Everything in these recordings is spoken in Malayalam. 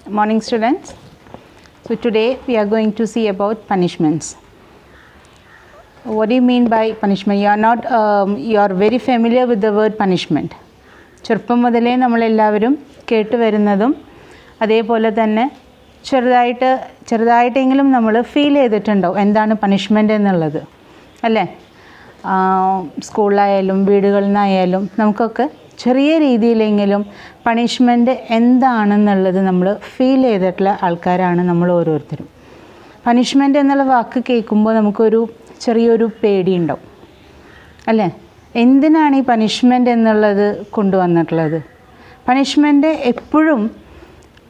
Morning students. So today we are going to see about punishments. What do you mean by punishment? You are very familiar with the word punishment. ചെറുപ്പം മുതലേ നമ്മളെല്ലാവരും കേട്ട് വരുന്നതും അതേപോലെ തന്നെ ചെറുതായിട്ടെങ്കിലും നമ്മൾ ഫീൽ ചെയ്തിട്ടുണ്ടാവും എന്താണ് പണിഷ്മെൻ്റ് എന്നുള്ളത് അല്ലേ? സ്കൂളിലായാലും വീടുകളിൽ നിന്നായാലും നമുക്കൊക്കെ ചെറിയ രീതിയിലെങ്കിലും പണിഷ്മെൻ്റ് എന്താണെന്നുള്ളത് നമ്മൾ ഫീൽ ചെയ്തിട്ടുള്ള ആൾക്കാരാണ് നമ്മൾ ഓരോരുത്തരും. പണിഷ്മെൻ്റ് എന്നുള്ള വാക്ക് കേൾക്കുമ്പോൾ നമുക്കൊരു ചെറിയൊരു പേടിയുണ്ടാവും അല്ലേ? എന്തിനാണ് ഈ പണിഷ്മെൻ്റ് എന്നുള്ളത് കൊണ്ടുവന്നിട്ടുള്ളത്? പണിഷ്മെൻ്റ് എപ്പോഴും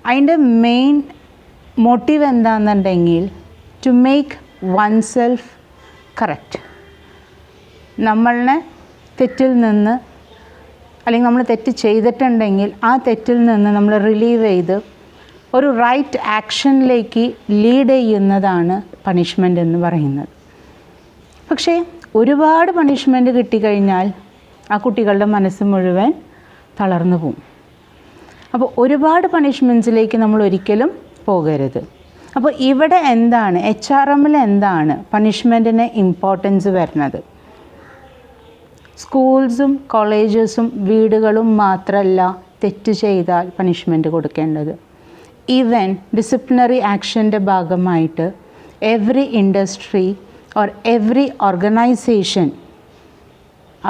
അതിൻ്റെ മെയിൻ മോട്ടീവ് എന്താണെന്നുണ്ടെങ്കിൽ to make oneself correct. നമ്മളെ തെറ്റിൽ നിന്ന് അല്ലെങ്കിൽ നമ്മൾ തെറ്റ് ചെയ്തിട്ടുണ്ടെങ്കിൽ ആ തെറ്റിൽ നിന്ന് നമ്മൾ റിലീവ് ചെയ്ത് ഒരു റൈറ്റ് ആക്ഷനിലേക്ക് ലീഡ് ചെയ്യുന്നതാണ് പണിഷ്മെൻ്റ് എന്ന് പറയുന്നത്. പക്ഷേ ഒരുപാട് പണിഷ്മെൻ്റ് കിട്ടിക്കഴിഞ്ഞാൽ ആ കുട്ടികളുടെ മനസ്സ് മുഴുവൻ തളർന്നു പോകും. അപ്പോൾ ഒരുപാട് പണിഷ്മെൻറ്റ്സിലേക്ക് നമ്മൾ ഒരിക്കലും പോകരുത്. അപ്പോൾ ഇവിടെ എന്താണ് HRMൽ എന്താണ് പണിഷ്മെൻറ്റിന് ഇമ്പോർട്ടൻസ് വരുന്നത്? സ്കൂൾസും കോളേജസും വീടുകളും മാത്രമല്ല തെറ്റ് ചെയ്താൽ പണിഷ്മെൻറ്റ് കൊടുക്കേണ്ടത്. ഈവൻ ഡിസിപ്ലിനറി ആക്ഷൻ്റെ ഭാഗമായിട്ട് every industry or every organisation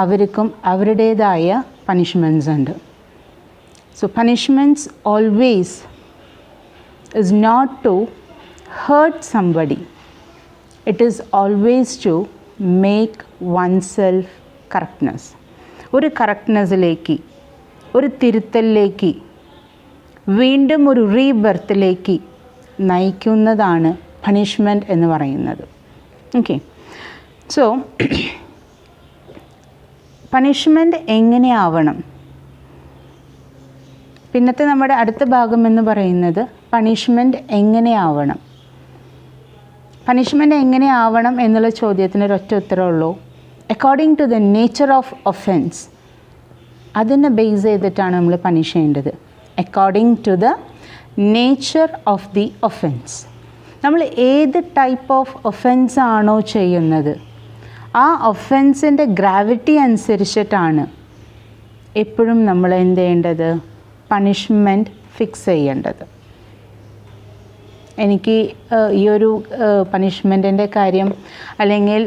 അവർക്കും അവരുടേതായ പണിഷ്മെൻറ്റ്സ് ഉണ്ട്. So punishments always is not to hurt somebody. It is always to make oneself correctness. ഒരു കറക്റ്റ്നെസ്സിലേക്ക്, ഒരു തിരുത്തലിലേക്ക്, വീണ്ടും ഒരു റീബർത്തിലേക്ക് നയിക്കുന്നതാണ് പണിഷ്മെൻ്റ് എന്ന് പറയുന്നത്. ഓക്കെ, സോ പണിഷ്മെൻ്റ് എങ്ങനെയാവണം? പിന്നത്തെ നമ്മുടെ അടുത്ത ഭാഗം എന്ന് പറയുന്നത് പണിഷ്മെൻ്റ് എങ്ങനെയാവണം. പണിഷ്മെൻ്റ് എങ്ങനെയാവണം എന്നുള്ള ചോദ്യത്തിന് ഒരൊറ്റ ഉത്തരമുള്ളൂ. According to the nature of offence, അതിനെ ബേസ് ചെയ്തിട്ടാണ് നമ്മൾ പണിഷ് ചെയ്യേണ്ടത്. According to the nature of the offence, നമ്മൾ ഏത് ടൈപ്പ് ഓഫ് ഒഫൻസ് ആണോ ചെയ്യുന്നത് ആ ഒഫൻസിൻ്റെ ഗ്രാവിറ്റി അനുസരിച്ചിട്ടാണ് എപ്പോഴും നമ്മൾ എന്ത് ചെയ്യേണ്ടത്? പണിഷ്മെൻറ്റ് ഫിക്സ് ചെയ്യേണ്ടത്. എനിക്ക് ഈ ഒരു പണിഷ്മെൻറ്റിൻ്റെ കാര്യം അല്ലെങ്കിൽ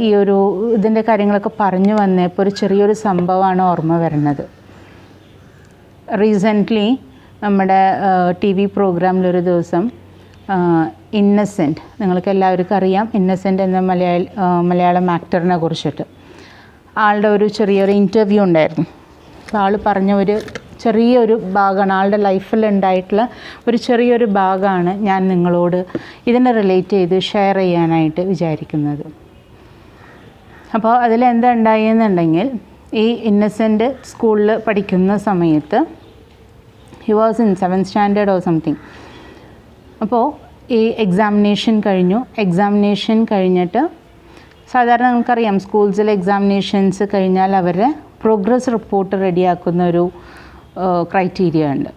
ഈ ഒരു ഇതിൻ്റെ കാര്യങ്ങളൊക്കെ പറഞ്ഞു വന്നപ്പോൾ ഒരു ചെറിയൊരു സംഭവമാണ് ഓർമ്മ വരുന്നത്. റീസെൻ്റ്ലി നമ്മുടെ TV പ്രോഗ്രാമിലൊരു ദിവസം ഇന്നസെൻറ്റ്, നിങ്ങൾക്ക് എല്ലാവർക്കും അറിയാം ഇന്നസെൻറ്റ് എന്ന മലയാളം ആക്ടറിനെ കുറിച്ചിട്ട് ആളുടെ ഒരു ചെറിയൊരു ഇൻ്റർവ്യൂ ഉണ്ടായിരുന്നു. അപ്പോൾ ആൾ പറഞ്ഞ ഒരു ചെറിയൊരു ഭാഗമാണ്, ആളുടെ ലൈഫിൽ ഉണ്ടായിട്ടുള്ള ഒരു ചെറിയൊരു ഭാഗമാണ് ഞാൻ നിങ്ങളോട് ഇതിനെ റിലേറ്റ് ചെയ്ത് ഷെയർ ചെയ്യാനായിട്ട് വിചാരിക്കുന്നത്. അപ്പോൾ അതിലെന്താ ഉണ്ടായെന്നുണ്ടെങ്കിൽ, ഈ ഇന്നസെൻ്റ് സ്കൂളിൽ പഠിക്കുന്ന സമയത്ത് he was in 7th standard or something. അപ്പോൾ ഈ എക്സാമിനേഷൻ കഴിഞ്ഞിട്ട് സാധാരണ നമുക്കറിയാം സ്കൂൾസിലെ എക്സാമിനേഷൻസ് കഴിഞ്ഞാൽ അവരുടെ പ്രോഗ്രസ് റിപ്പോർട്ട് റെഡിയാക്കുന്ന ഒരു ക്രൈറ്റീരിയ ഉണ്ട്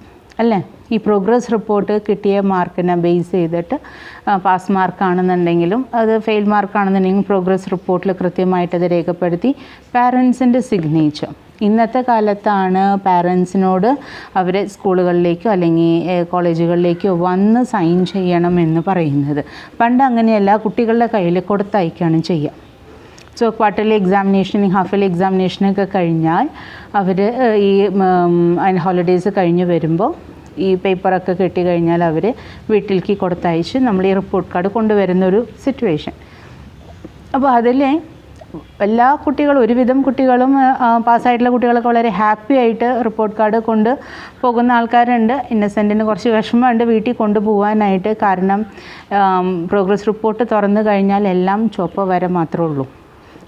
അല്ലേ? ഈ പ്രോഗ്രസ് റിപ്പോർട്ട് കിട്ടിയ മാർക്കിനെ ബേസ് ചെയ്തിട്ട് പാസ് മാർക്കാണെന്നുണ്ടെങ്കിലും അത് ഫെയിൽ മാർക്കാണെന്നുണ്ടെങ്കിലും പ്രോഗ്രസ് റിപ്പോർട്ടിൽ കൃത്യമായിട്ട് അത് രേഖപ്പെടുത്തി പാരൻസിൻ്റെ സിഗ്നേച്ചർ. ഇന്നത്തെ കാലത്താണ് പാരൻസിനോട് അവർ സ്കൂളുകളിലേക്കോ അല്ലെങ്കിൽ കോളേജുകളിലേക്കോ വന്ന് സൈൻ ചെയ്യണം എന്ന് പറയുന്നത്. പണ്ട് അങ്ങനെയല്ല, കുട്ടികളുടെ കയ്യിൽ കൊടുത്തയക്കുകയാണ് ചെയ്യുക. സോ ക്വാർട്ടർലി എക്സാമിനേഷൻ, ഹാഫ് എക്സാമിനേഷനൊക്കെ കഴിഞ്ഞാൽ അവർ ഈ ഹോളിഡേയ്സ് കഴിഞ്ഞ് വരുമ്പോൾ ഈ പേപ്പറൊക്കെ കിട്ടിക്കഴിഞ്ഞാൽ അവർ വീട്ടിലേക്ക് കൊടുത്തയച്ച് നമ്മൾ ഈ റിപ്പോർട്ട് കാർഡ് കൊണ്ടുവരുന്നൊരു സിറ്റുവേഷൻ. അപ്പോൾ അതിൽ എല്ലാ കുട്ടികളും, ഒരുവിധം കുട്ടികളും പാസ്സായിട്ടുള്ള കുട്ടികളൊക്കെ വളരെ ഹാപ്പി ആയിട്ട് റിപ്പോർട്ട് കാർഡ് കൊണ്ട് പോകുന്ന ആൾക്കാരുണ്ട്. ഇന്നസെൻറ്റിന് കുറച്ച് വിഷമമുണ്ട് വീട്ടിൽ കൊണ്ടുപോകാനായിട്ട്. കാരണം പ്രോഗ്രസ് റിപ്പോർട്ട് തുറന്നു കഴിഞ്ഞാൽ എല്ലാം ചുവപ്പ് വര മാത്രമേ ഉള്ളൂ,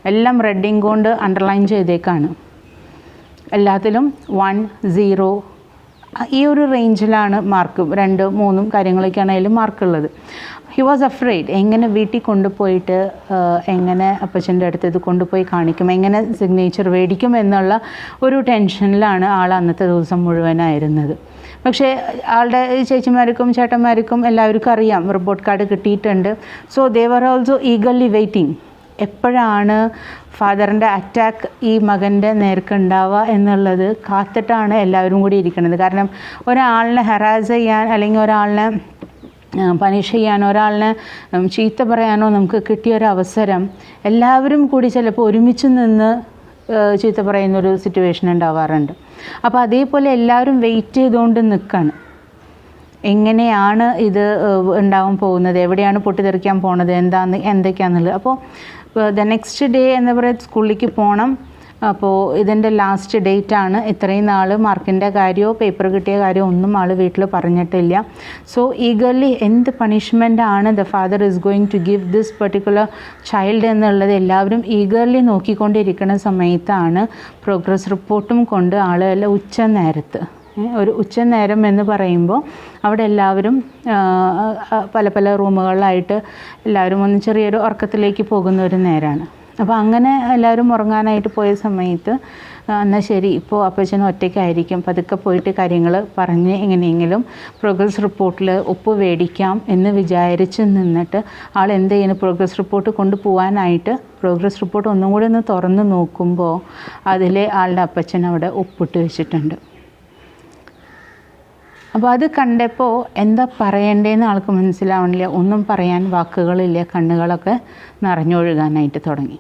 എല്ലാം റെഡിങ് കൊണ്ട് അണ്ടർലൈൻ ചെയ്തേക്കാണ്. എല്ലാത്തിലും 1, 0 ഈ ഒരു റേഞ്ചിലാണ് മാർക്ക്, 2, 3 കാര്യങ്ങളൊക്കെയാണ് അതിൽ മാർക്കുള്ളത്. He was afraid. എങ്ങനെ വീട്ടിൽ കൊണ്ടുപോയിട്ട് എങ്ങനെ അപ്പച്ചൻ്റെ അടുത്ത് ഇത് കൊണ്ടുപോയി കാണിക്കും, എങ്ങനെ സിഗ്നേച്ചർ മേടിക്കും എന്നുള്ള ഒരു ടെൻഷനിലാണ് ആൾ അന്നത്തെ ദിവസം മുഴുവനായിരുന്നത്. പക്ഷേ ആളുടെ ചേച്ചിമാർക്കും ചേട്ടന്മാർക്കും എല്ലാവർക്കും അറിയാം റിപ്പോർട്ട് കാർഡ് കിട്ടിയിട്ടുണ്ട്. So they were also eagerly waiting, എപ്പോഴാണ് ഫാദറിൻ്റെ അറ്റാക്ക് ഈ മകൻ്റെ നേർക്കുണ്ടാവുക എന്നുള്ളത് കാത്തിട്ടാണ് എല്ലാവരും കൂടി ഇരിക്കുന്നത്. കാരണം ഒരാളിനെ ഹെറാസ് ചെയ്യാൻ അല്ലെങ്കിൽ ഒരാളിനെ പണിഷ് ചെയ്യാനോ ഒരാളിനെ ചീത്ത പറയാനോ നമുക്ക് കിട്ടിയൊരവസരം എല്ലാവരും കൂടി ചിലപ്പോൾ ഒരുമിച്ച് നിന്ന് ചീത്ത പറയുന്നൊരു സിറ്റുവേഷൻ ഉണ്ടാവാറുണ്ട്. അപ്പോൾ അതേപോലെ എല്ലാവരും വെയിറ്റ് ചെയ്തുകൊണ്ട് നിൽക്കുകയാണ്, എങ്ങനെയാണ് ഇത് ഉണ്ടാവാൻ പോകുന്നത്, എവിടെയാണ് പൊട്ടിത്തെറിക്കാൻ പോകുന്നത്, എന്തൊക്കെയാണെന്നുള്ളത്. അപ്പോൾ ദ നെക്സ്റ്റ് ഡേ എന്താ പറയുക, സ്കൂളിലേക്ക് പോകണം. അപ്പോൾ ഇതിൻ്റെ ലാസ്റ്റ് ഡേറ്റാണ്. ഇത്രയും നാൾ മാർക്കിൻ്റെ കാര്യമോ പേപ്പർ കിട്ടിയ കാര്യമോ ഒന്നും ആൾ വീട്ടിൽ പറഞ്ഞിട്ടില്ല. സോ ഈഗർലി എന്ത് പണിഷ്മെൻ്റാണ് the father is going to give this particular child എന്നുള്ളത് എല്ലാവരും ഈഗർലി നോക്കിക്കൊണ്ടിരിക്കുന്ന സമയത്താണ് പ്രോഗ്രസ് റിപ്പോർട്ടും കൊണ്ട് ആളെല്ലാം ഒരു ഉച്ചനേരം എന്ന് പറയുമ്പോൾ അവിടെ എല്ലാവരും പല പല റൂമുകളിലായിട്ട് എല്ലാവരും ഒന്ന് ചെറിയൊരു ഉറക്കത്തിലേക്ക് പോകുന്ന ഒരു നേരമാണ്. അപ്പോൾ അങ്ങനെ എല്ലാവരും ഉറങ്ങാനായിട്ട് പോയ സമയത്ത് എന്നാൽ ശരി, ഇപ്പോൾ അപ്പച്ചൻ ഒറ്റയ്ക്കായിരിക്കും, പതുക്കെ പോയിട്ട് കാര്യങ്ങൾ പറഞ്ഞ് എങ്ങനെയെങ്കിലും പ്രോഗ്രസ് റിപ്പോർട്ടിൽ ഒപ്പ് മേടിക്കാം എന്ന് വിചാരിച്ച് നിന്നിട്ട് ആൾ എന്ത് ചെയ്യുന്നു, പ്രോഗ്രസ് റിപ്പോർട്ട് കൊണ്ടുപോകാനായിട്ട് പ്രോഗ്രസ് റിപ്പോർട്ട് ഒന്നും കൂടി ഒന്ന് തുറന്ന് നോക്കുമ്പോൾ അതിൽ ആളുടെ അപ്പച്ചൻ അവിടെ ഒപ്പിട്ട് വെച്ചിട്ടുണ്ട്. അപ്പോൾ അത് കണ്ടപ്പോൾ എന്താ പറയേണ്ടതെന്ന് ആൾക്ക് മനസ്സിലാവണില്ല, ഒന്നും പറയാൻ വാക്കുകളില്ല, കണ്ണുകളൊക്കെ നിറഞ്ഞൊഴുകാനായിട്ട് തുടങ്ങി.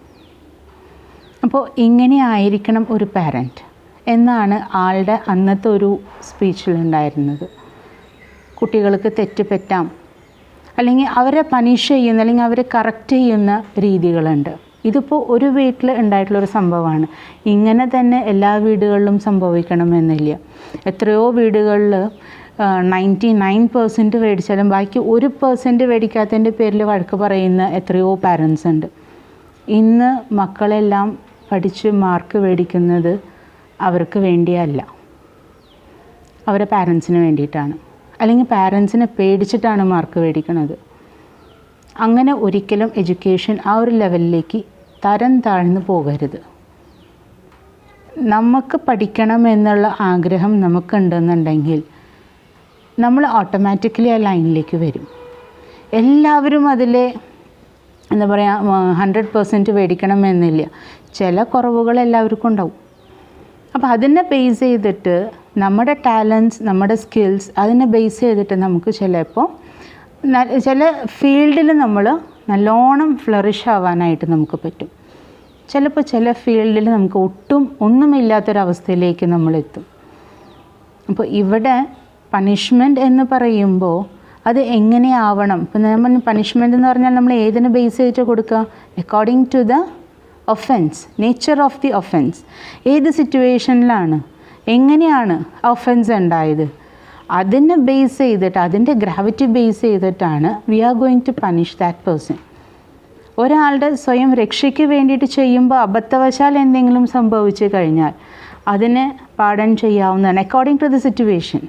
അപ്പോൾ ഇങ്ങനെ ആയിരിക്കണം ഒരു പാരൻറ്റ് എന്നാണ് ആളുടെ അന്നത്തെ ഒരു സ്പീച്ചിലുണ്ടായിരുന്നത്. കുട്ടികൾക്ക് തെറ്റ് പറ്റാം, അല്ലെങ്കിൽ അവരെ പണിഷ് ചെയ്യുന്ന അല്ലെങ്കിൽ അവരെ കറക്റ്റ് ചെയ്യുന്ന രീതികളുണ്ട്. ഇതിപ്പോൾ ഒരു വീട്ടിൽ ഉണ്ടായിട്ടുള്ളൊരു സംഭവമാണ്. ഇങ്ങനെ തന്നെ എല്ലാ വീടുകളിലും സംഭവിക്കണമെന്നില്ല. എത്രയോ വീടുകളിൽ 99% മേടിച്ചാലും ബാക്കി 1% മേടിക്കാത്തതിൻ്റെ പേരിൽ വഴക്ക് പറയുന്ന എത്രയോ പാരൻസ് ഉണ്ട്. ഇന്ന് മക്കളെല്ലാം പഠിച്ച് മാർക്ക് മേടിക്കുന്നത് അവർക്ക് വേണ്ടിയല്ല, അവരെ പാരൻസിന് വേണ്ടിയിട്ടാണ്, അല്ലെങ്കിൽ പാരൻസിനെ പേടിച്ചിട്ടാണ് മാർക്ക് മേടിക്കുന്നത്. അങ്ങനെ ഒരിക്കലും എഡ്യൂക്കേഷൻ ആ ഒരു ലെവലിലേക്ക് തരം താഴ്ന്നു പോകരുത്. നമുക്ക് പഠിക്കണം എന്നുള്ള ആഗ്രഹം നമുക്കുണ്ടെന്നുണ്ടെങ്കിൽ നമ്മൾ ഓട്ടോമാറ്റിക്കലി ആ ലൈനിലേക്ക് വരും. എല്ലാവരും അതിൽ എന്താ പറയുക 100% മേടിക്കണമെന്നില്ല, ചില കുറവുകൾ എല്ലാവർക്കും ഉണ്ടാവും. അപ്പോൾ അതിനെ ബേസ് ചെയ്തിട്ട് നമ്മുടെ ടാലൻസ്, നമ്മുടെ സ്കിൽസ് അതിനെ ബേസ് ചെയ്തിട്ട് നമുക്ക് ചിലപ്പോൾ ചില ഫീൽഡിൽ നമ്മൾ നല്ലോണം ഫ്ലറിഷ് ആവാനായിട്ട് നമുക്ക് പറ്റും. ചിലപ്പോൾ ചില ഫീൽഡിൽ നമുക്ക് ഒന്നുമില്ലാത്തൊരവസ്ഥയിലേക്ക് നമ്മളെത്തും. അപ്പോൾ ഇവിടെ പണിഷ്മെൻറ്റ് എന്ന് പറയുമ്പോൾ അത് എങ്ങനെയാവണം? ഇപ്പം നമ്മൾ പണിഷ്മെൻ്റ് എന്ന് പറഞ്ഞാൽ നമ്മൾ ഏതിനെ ബേസ് ചെയ്തിട്ട് കൊടുക്കുക? According to the offence, nature of the offence. ഏത് സിറ്റുവേഷനിലാണ്, എങ്ങനെയാണ് ഒഫൻസ് ഉണ്ടായത്, അതിനെ ബേസ് ചെയ്തിട്ട്, അതിൻ്റെ ഗ്രാവിറ്റി ബേസ് ചെയ്തിട്ടാണ് we are going to punish that person. ഒരാളുടെ സ്വയം രക്ഷയ്ക്ക് വേണ്ടിയിട്ട് ചെയ്യുമ്പോൾ അബദ്ധവശാൽ എന്തെങ്കിലും സംഭവിച്ചു കഴിഞ്ഞാൽ അതിനെ പാർഡൺ ചെയ്യാവുന്നതാണ് അക്കോർഡിംഗ് ടു ദി സിറ്റുവേഷൻ.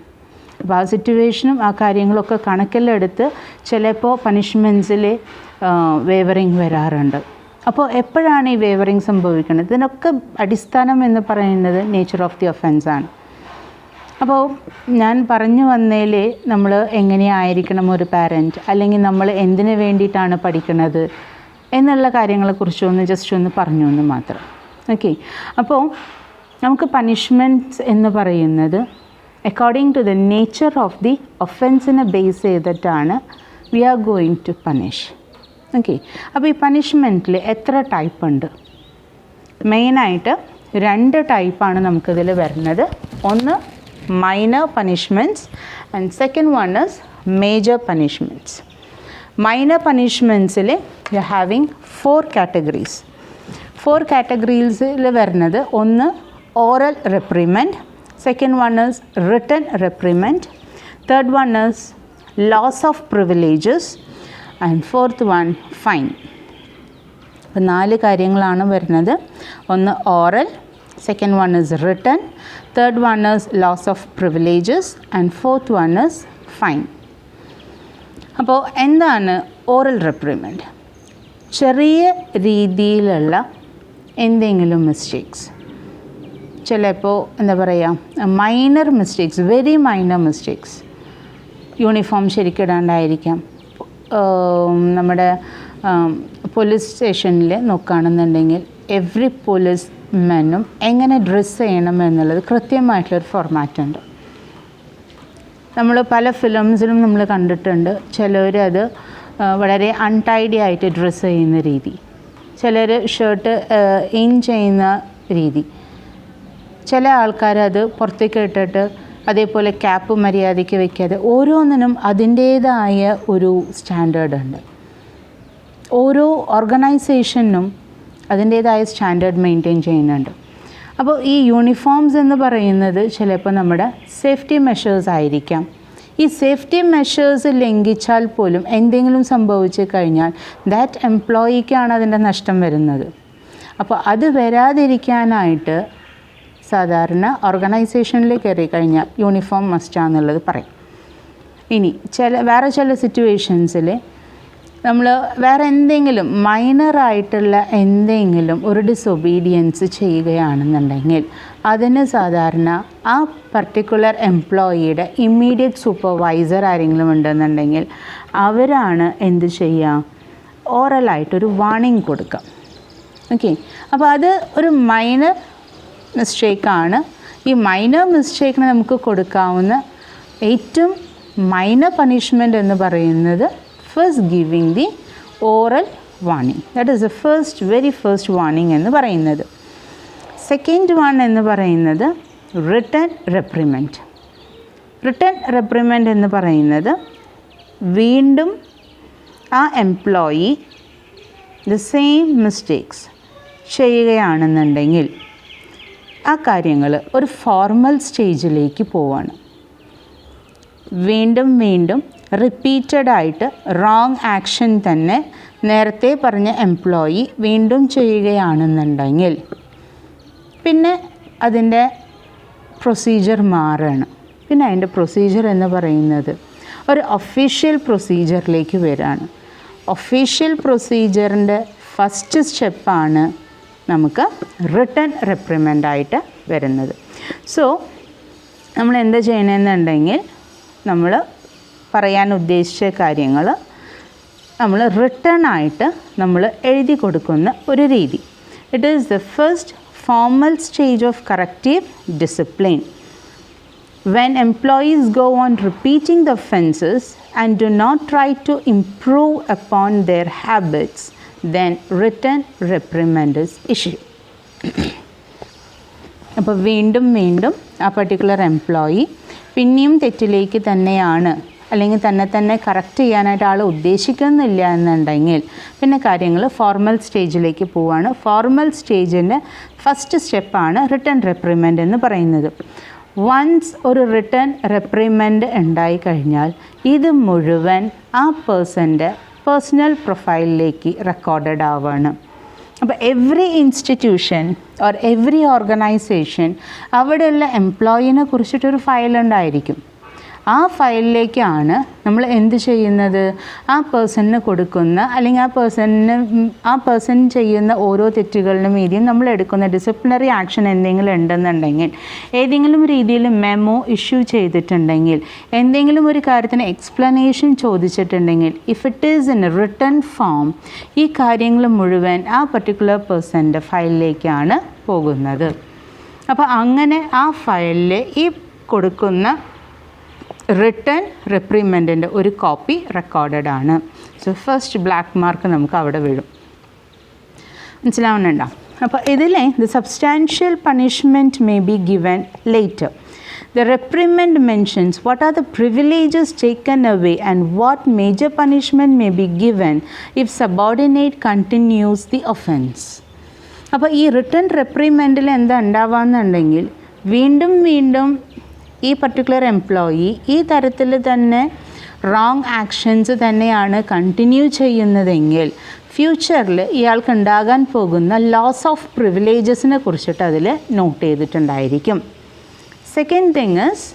അപ്പോൾ ആ സിറ്റുവേഷനും ആ കാര്യങ്ങളൊക്കെ കണക്കിലെടുത്ത് ചിലപ്പോൾ പണിഷ്മെൻറ്റ്സിൽ വേവറിങ് വരാറുണ്ട്. അപ്പോൾ എപ്പോഴാണ് ഈ വേവറിങ് സംഭവിക്കുന്നത്? ഇതിനൊക്കെ അടിസ്ഥാനം എന്ന് പറയുന്നത് നേച്ചർ ഓഫ് ദി ഒഫൻസ് ആണ്. അപ്പോൾ ഞാൻ പറഞ്ഞു വന്നതിൽ നമ്മൾ എങ്ങനെയായിരിക്കണം ഒരു പാരൻറ്റ്, അല്ലെങ്കിൽ നമ്മൾ എന്തിനു വേണ്ടിയിട്ടാണ് പഠിക്കുന്നത് എന്നുള്ള കാര്യങ്ങളെക്കുറിച്ചൊന്ന് ജസ്റ്റ് ഒന്ന് പറഞ്ഞു എന്ന് മാത്രം. ഓക്കെ, അപ്പോൾ നമുക്ക് പണിഷ്മെൻറ്റ്സ് എന്ന് പറയുന്നത് according to the nature of the ഒഫൻസിനെ ബേസ് ചെയ്തിട്ടാണ് we are going to punish. Okay, അപ്പോൾ ഈ പണിഷ്മെൻറ്റിൽ എത്ര ടൈപ്പ് ഉണ്ട്? മെയിനായിട്ട് 2 ടൈപ്പാണ് നമുക്കിതിൽ വരുന്നത്. ഒന്ന് minor punishments and second one is major punishments. മൈനർ പണിഷ്മെൻറ്റ്സിൽ യു ആർ ഹാവിങ് 4 കാറ്റഗറീസ്. 4 കാറ്റഗറീസിൽ വരുന്നത് ഒന്ന് oral reprimand, second one is written reprimand, third one is loss of privileges and fourth one fine. അപ്പോൾ 4 കാര്യങ്ങളാണ് വരുന്നത്. ഒന്ന് oral, second one is written, third one is loss of privileges and fourth one is fine. അപ്പോൾ എന്താണ് ഓറൽ റെപ്രിമെൻറ്റ്? ചെറിയ രീതിയിലുള്ള എന്തെങ്കിലും മിസ്റ്റേക്സ്, ചിലപ്പോൾ എന്താ പറയുക minor mistakes, very minor mistakes, uniform ശരിക്കിടാണ്ടായിരിക്കാം. നമ്മുടെ പോലീസ് സ്റ്റേഷനിൽ നോക്കുകയാണെന്നുണ്ടെങ്കിൽ എവറി പോലീസ് മെന്നും എങ്ങനെ ഡ്രസ്സ് ചെയ്യണം എന്നുള്ളത് കൃത്യമായിട്ടുള്ളൊരു ഫോർമാറ്റ് ഉണ്ട്. നമ്മൾ പല ഫിലിംസിലും നമ്മൾ കണ്ടിട്ടുണ്ട്. ചിലരത് വളരെ അൺടൈഡി ആയിട്ട് ഡ്രസ്സ് ചെയ്യുന്ന രീതി, ചിലർ ഷർട്ട് ഇൻ ചെയ്യുന്ന രീതി, ചില ആൾക്കാരത് പുറത്തേക്ക് ഇട്ടിട്ട് അതേപോലെ ക്യാപ്പ് മര്യാദയ്ക്ക് വയ്ക്കാതെ, ഓരോന്നിനും അതിൻ്റേതായ ഒരു സ്റ്റാൻഡേർഡ് ഉണ്ട്. ഓരോ ഓർഗനൈസേഷനും അതിൻ്റേതായ സ്റ്റാൻഡേർഡ് മെയിൻറ്റെയിൻ ചെയ്യുന്നുണ്ട്. അപ്പോൾ ഈ യൂണിഫോംസ് എന്ന് പറയുന്നത് ചിലപ്പോൾ നമ്മുടെ സേഫ്റ്റി മെഷേഴ്സ് ആയിരിക്കാം. ഈ സേഫ്റ്റി മെഷേഴ്സ് ലംഘിച്ചാൽ പോലും എന്തെങ്കിലും സംഭവിച്ചു കഴിഞ്ഞാൽ ദാറ്റ് എംപ്ലോയിക്കാണ് അതിൻ്റെ നഷ്ടം വരുന്നത്. അപ്പോൾ അത് വരാതിരിക്കാനായിട്ട് സാധാരണ ഓർഗനൈസേഷനിൽ കയറി കഴിഞ്ഞാൽ യൂണിഫോം മസ്റ്റാന്നുള്ളത് പറയും. ഇനി വേറെ ചില സിറ്റുവേഷൻസിൽ നമ്മൾ വേറെ എന്തെങ്കിലും മൈനറായിട്ടുള്ള എന്തെങ്കിലും ഒരു ഡിസൊബീഡിയൻസ് ചെയ്യുകയാണെന്നുണ്ടെങ്കിൽ അതിന് സാധാരണ ആ പർട്ടിക്കുലർ എംപ്ലോയിയുടെ ഇമ്മീഡിയറ്റ് സൂപ്പർവൈസർ ആരെങ്കിലും ഉണ്ടെന്നുണ്ടെങ്കിൽ അവരാണ് എന്ത് ചെയ്യുക, ഓറലായിട്ടൊരു വാർണിംഗ് കൊടുക്കുക. ഓക്കെ, അപ്പോൾ അത് ഒരു മൈനർ മിസ്റ്റേക്കാണ്. ഈ മൈനർ മിസ്റ്റേക്കിന് നമുക്ക് കൊടുക്കാവുന്ന ഏറ്റവും മൈനർ പണിഷ്മെൻറ്റ് എന്ന് പറയുന്നത് first giving the oral warning. That is the very first warning എന്ന് പറയുന്നത്. സെക്കൻഡ് വൺ എന്ന് പറയുന്നത് റിട്ടൺ റെപ്രിമെൻറ്റ്. റിട്ടൺ റെപ്രിമെൻറ്റ് എന്ന് പറയുന്നത് വീണ്ടും ആ എംപ്ലോയി ദ സെയിം മിസ്റ്റേക്സ് ചെയ്യുകയാണെന്നുണ്ടെങ്കിൽ ആ കാര്യങ്ങൾ ഒരു ഫോർമൽ സ്റ്റേജിലേക്ക് പോവാണ്. വീണ്ടും റിപ്പീറ്റഡായിട്ട് റോങ് ആക്ഷൻ തന്നെ നേരത്തെ പറഞ്ഞ എംപ്ലോയി വീണ്ടും ചെയ്യുകയാണെന്നുണ്ടെങ്കിൽ പിന്നെ അതിൻ്റെ പ്രൊസീജിയർ മാറുകയാണ്. പിന്നെ അതിൻ്റെ പ്രൊസീജിയർ എന്ന് പറയുന്നത് ഒരു ഒഫീഷ്യൽ പ്രൊസീജിയറിലേക്ക് വരികയാണ്. ഒഫീഷ്യൽ പ്രൊസീജിയറിൻ്റെ ഫസ്റ്റ് സ്റ്റെപ്പാണ് നമുക്ക് റിട്ടൺ റെപ്രിമെൻഡായിട്ട് വരുന്നത്. സോ നമ്മൾ എന്താ ചെയ്യണമെന്നുണ്ടെങ്കിൽ നമ്മൾ പറയാൻ ഉദ്ദേശിച്ച കാര്യങ്ങൾ നമ്മൾ റിട്ടൺ ആയിട്ട് നമ്മൾ എഴുതി കൊടുക്കുന്ന ഒരു രീതി. It is the first formal stage of corrective discipline. When employees go on repeating the offences and do not try to improve upon their habits, then written reprimand is issued. അപ്പോൾ വീണ്ടും ആ പർട്ടിക്കുലർ എംപ്ലോയി പിന്നെയും തെറ്റിലേക്ക് തന്നെയാണ് അല്ലെങ്കിൽ തന്നെ കറക്റ്റ് ചെയ്യാനായിട്ട് ആൾ ഉദ്ദേശിക്കുന്നില്ല എന്നുണ്ടെങ്കിൽ പിന്നെ കാര്യങ്ങൾ ഫോർമൽ സ്റ്റേജിലേക്ക് പോവുകയാണ്. ഫോർമൽ സ്റ്റേജിൻ്റെ ഫസ്റ്റ് സ്റ്റെപ്പാണ് റിട്ടൺ റെപ്രിമെൻഡ് എന്ന് പറയുന്നത്. വൺസ് ഒരു റിട്ടൺ റെപ്രിമെൻഡ് ഉണ്ടായിക്കഴിഞ്ഞാൽ ഇത് മുഴുവൻ ആ പേഴ്സൻ്റെ പേഴ്സണൽ പ്രൊഫൈലിലേക്ക് റെക്കോർഡഡ് ആവുകയാണ്. അപ്പോൾ every institution or every organisation അവിടെയുള്ള എംപ്ലോയിനെ കുറിച്ചിട്ടൊരു ഫയലുണ്ടായിരിക്കും. ആ ഫയലിലേക്കാണ് നമ്മൾ എന്ത് ചെയ്യുന്നത്, ആ പേഴ്സണിന് കൊടുക്കുന്ന അല്ലെങ്കിൽ ആ പേഴ്സൺ ചെയ്യുന്ന ഓരോ തെറ്റുകളിലും മീതിയും നമ്മൾ എടുക്കുന്ന ഡിസിപ്ലിനറി ആക്ഷൻ എന്തെങ്കിലും ഉണ്ടെന്നുണ്ടെങ്കിൽ, ഏതെങ്കിലും രീതിയിൽ മെമ്മോ ഇഷ്യൂ ചെയ്തിട്ടുണ്ടെങ്കിൽ, എന്തെങ്കിലും ഒരു കാര്യത്തിന് എക്സ്പ്ലനേഷൻ ചോദിച്ചിട്ടുണ്ടെങ്കിൽ, if it is in written form ഈ കാര്യങ്ങൾ മുഴുവൻ ആ പർട്ടിക്കുലർ പേഴ്സൻ്റെ ഫയലിലേക്കാണ് പോകുന്നത്. അപ്പോൾ അങ്ങനെ ആ ഫയലിൽ ഈ കൊടുക്കുന്ന റിട്ടൺ റെപ്രിമെൻറ്റിൻ്റെ ഒരു കോപ്പി റെക്കോർഡഡ് ആണ്. സോ ഫസ്റ്റ് ബ്ലാക്ക് മാർക്ക് നമുക്ക് അവിടെ വീഴും. മനസ്സിലാവുന്നുണ്ടോ? അപ്പോൾ ഇതിലെ the substantial punishment may be given later. The reprimand mentions what are the privileges taken away and what major punishment may be given if subordinate continues the offense. അപ്പോൾ ഈ റിട്ടൺ റെപ്രിമെൻറ്റിൽ എന്താ ഉണ്ടാവാന്നുണ്ടെങ്കിൽ വീണ്ടും ഈ പർട്ടിക്കുലർ എംപ്ലോയി ഈ തരത്തിൽ തന്നെ റോങ് ആക്ഷൻസ് തന്നെയാണ് കണ്ടിന്യൂ ചെയ്യുന്നതെങ്കിൽ ഫ്യൂച്ചറിൽ ഇയാൾക്ക് ഉണ്ടാകാൻ പോകുന്ന ലോസ് ഓഫ് പ്രിവിലേജസിനെ കുറിച്ചിട്ട് അതിൽ നോട്ട് ചെയ്തിട്ടുണ്ടായിരിക്കും. Second thing is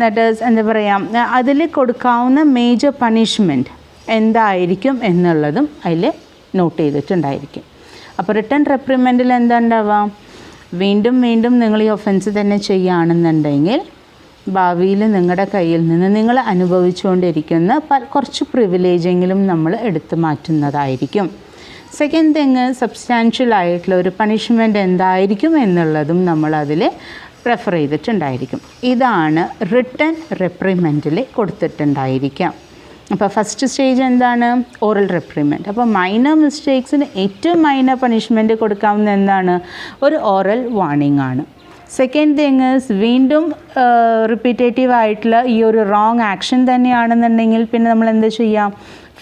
that is എന്താ പറയുക, അതിൽ കൊടുക്കാവുന്ന മേജർ പണിഷ്മെൻറ്റ് എന്തായിരിക്കും എന്നുള്ളതും അതിൽ നോട്ട് ചെയ്തിട്ടുണ്ടായിരിക്കും. അപ്പോൾ റിട്ടൺ റെപ്രിമെൻറ്റിൽ എന്താ ഉണ്ടാവുക, വീണ്ടും വീണ്ടും നിങ്ങൾ ഈ ഒഫൻസ് തന്നെ ചെയ്യുകയാണെന്നുണ്ടെങ്കിൽ ഭാവിയിൽ നിങ്ങളുടെ കയ്യിൽ നിന്ന് നിങ്ങൾ അനുഭവിച്ചുകൊണ്ടിരിക്കുന്ന കുറച്ച് പ്രിവിലേജെങ്കിലും നമ്മൾ എടുത്തു മാറ്റുന്നതായിരിക്കും. സെക്കൻഡ് തിങ്, സബ്സ്റ്റാൻഷ്യൽ ആയിട്ടുള്ള ഒരു പണിഷ്മെൻറ്റ് എന്തായിരിക്കും എന്നുള്ളതും നമ്മളതിൽ റെഫർ ചെയ്തിട്ടുണ്ടായിരിക്കും. ഇതാണ് റിട്ടൺ റെപ്രിമെൻറ്റിൽ കൊടുത്തിട്ടുണ്ടായിരിക്കാം. അപ്പോൾ ഫസ്റ്റ് സ്റ്റേജ് എന്താണ്? ഓറൽ റെപ്രിമെൻറ്റ്. അപ്പോൾ മൈനർ മിസ്റ്റേക്സിന് ഏറ്റവും മൈനർ പണിഷ്മെൻറ്റ് കൊടുക്കാവുന്ന എന്താണ്? ഒരു ഓറൽ വാർണിംഗ് ആണ്. സെക്കൻഡ് തിങ് ഈസ് വീണ്ടും റിപ്പീറ്റേറ്റീവ് ആയിട്ടുള്ള ഈ ഒരു റോങ് ആക്ഷൻ തന്നെയാണെന്നുണ്ടെങ്കിൽ പിന്നെ നമ്മൾ എന്ത് ചെയ്യാം?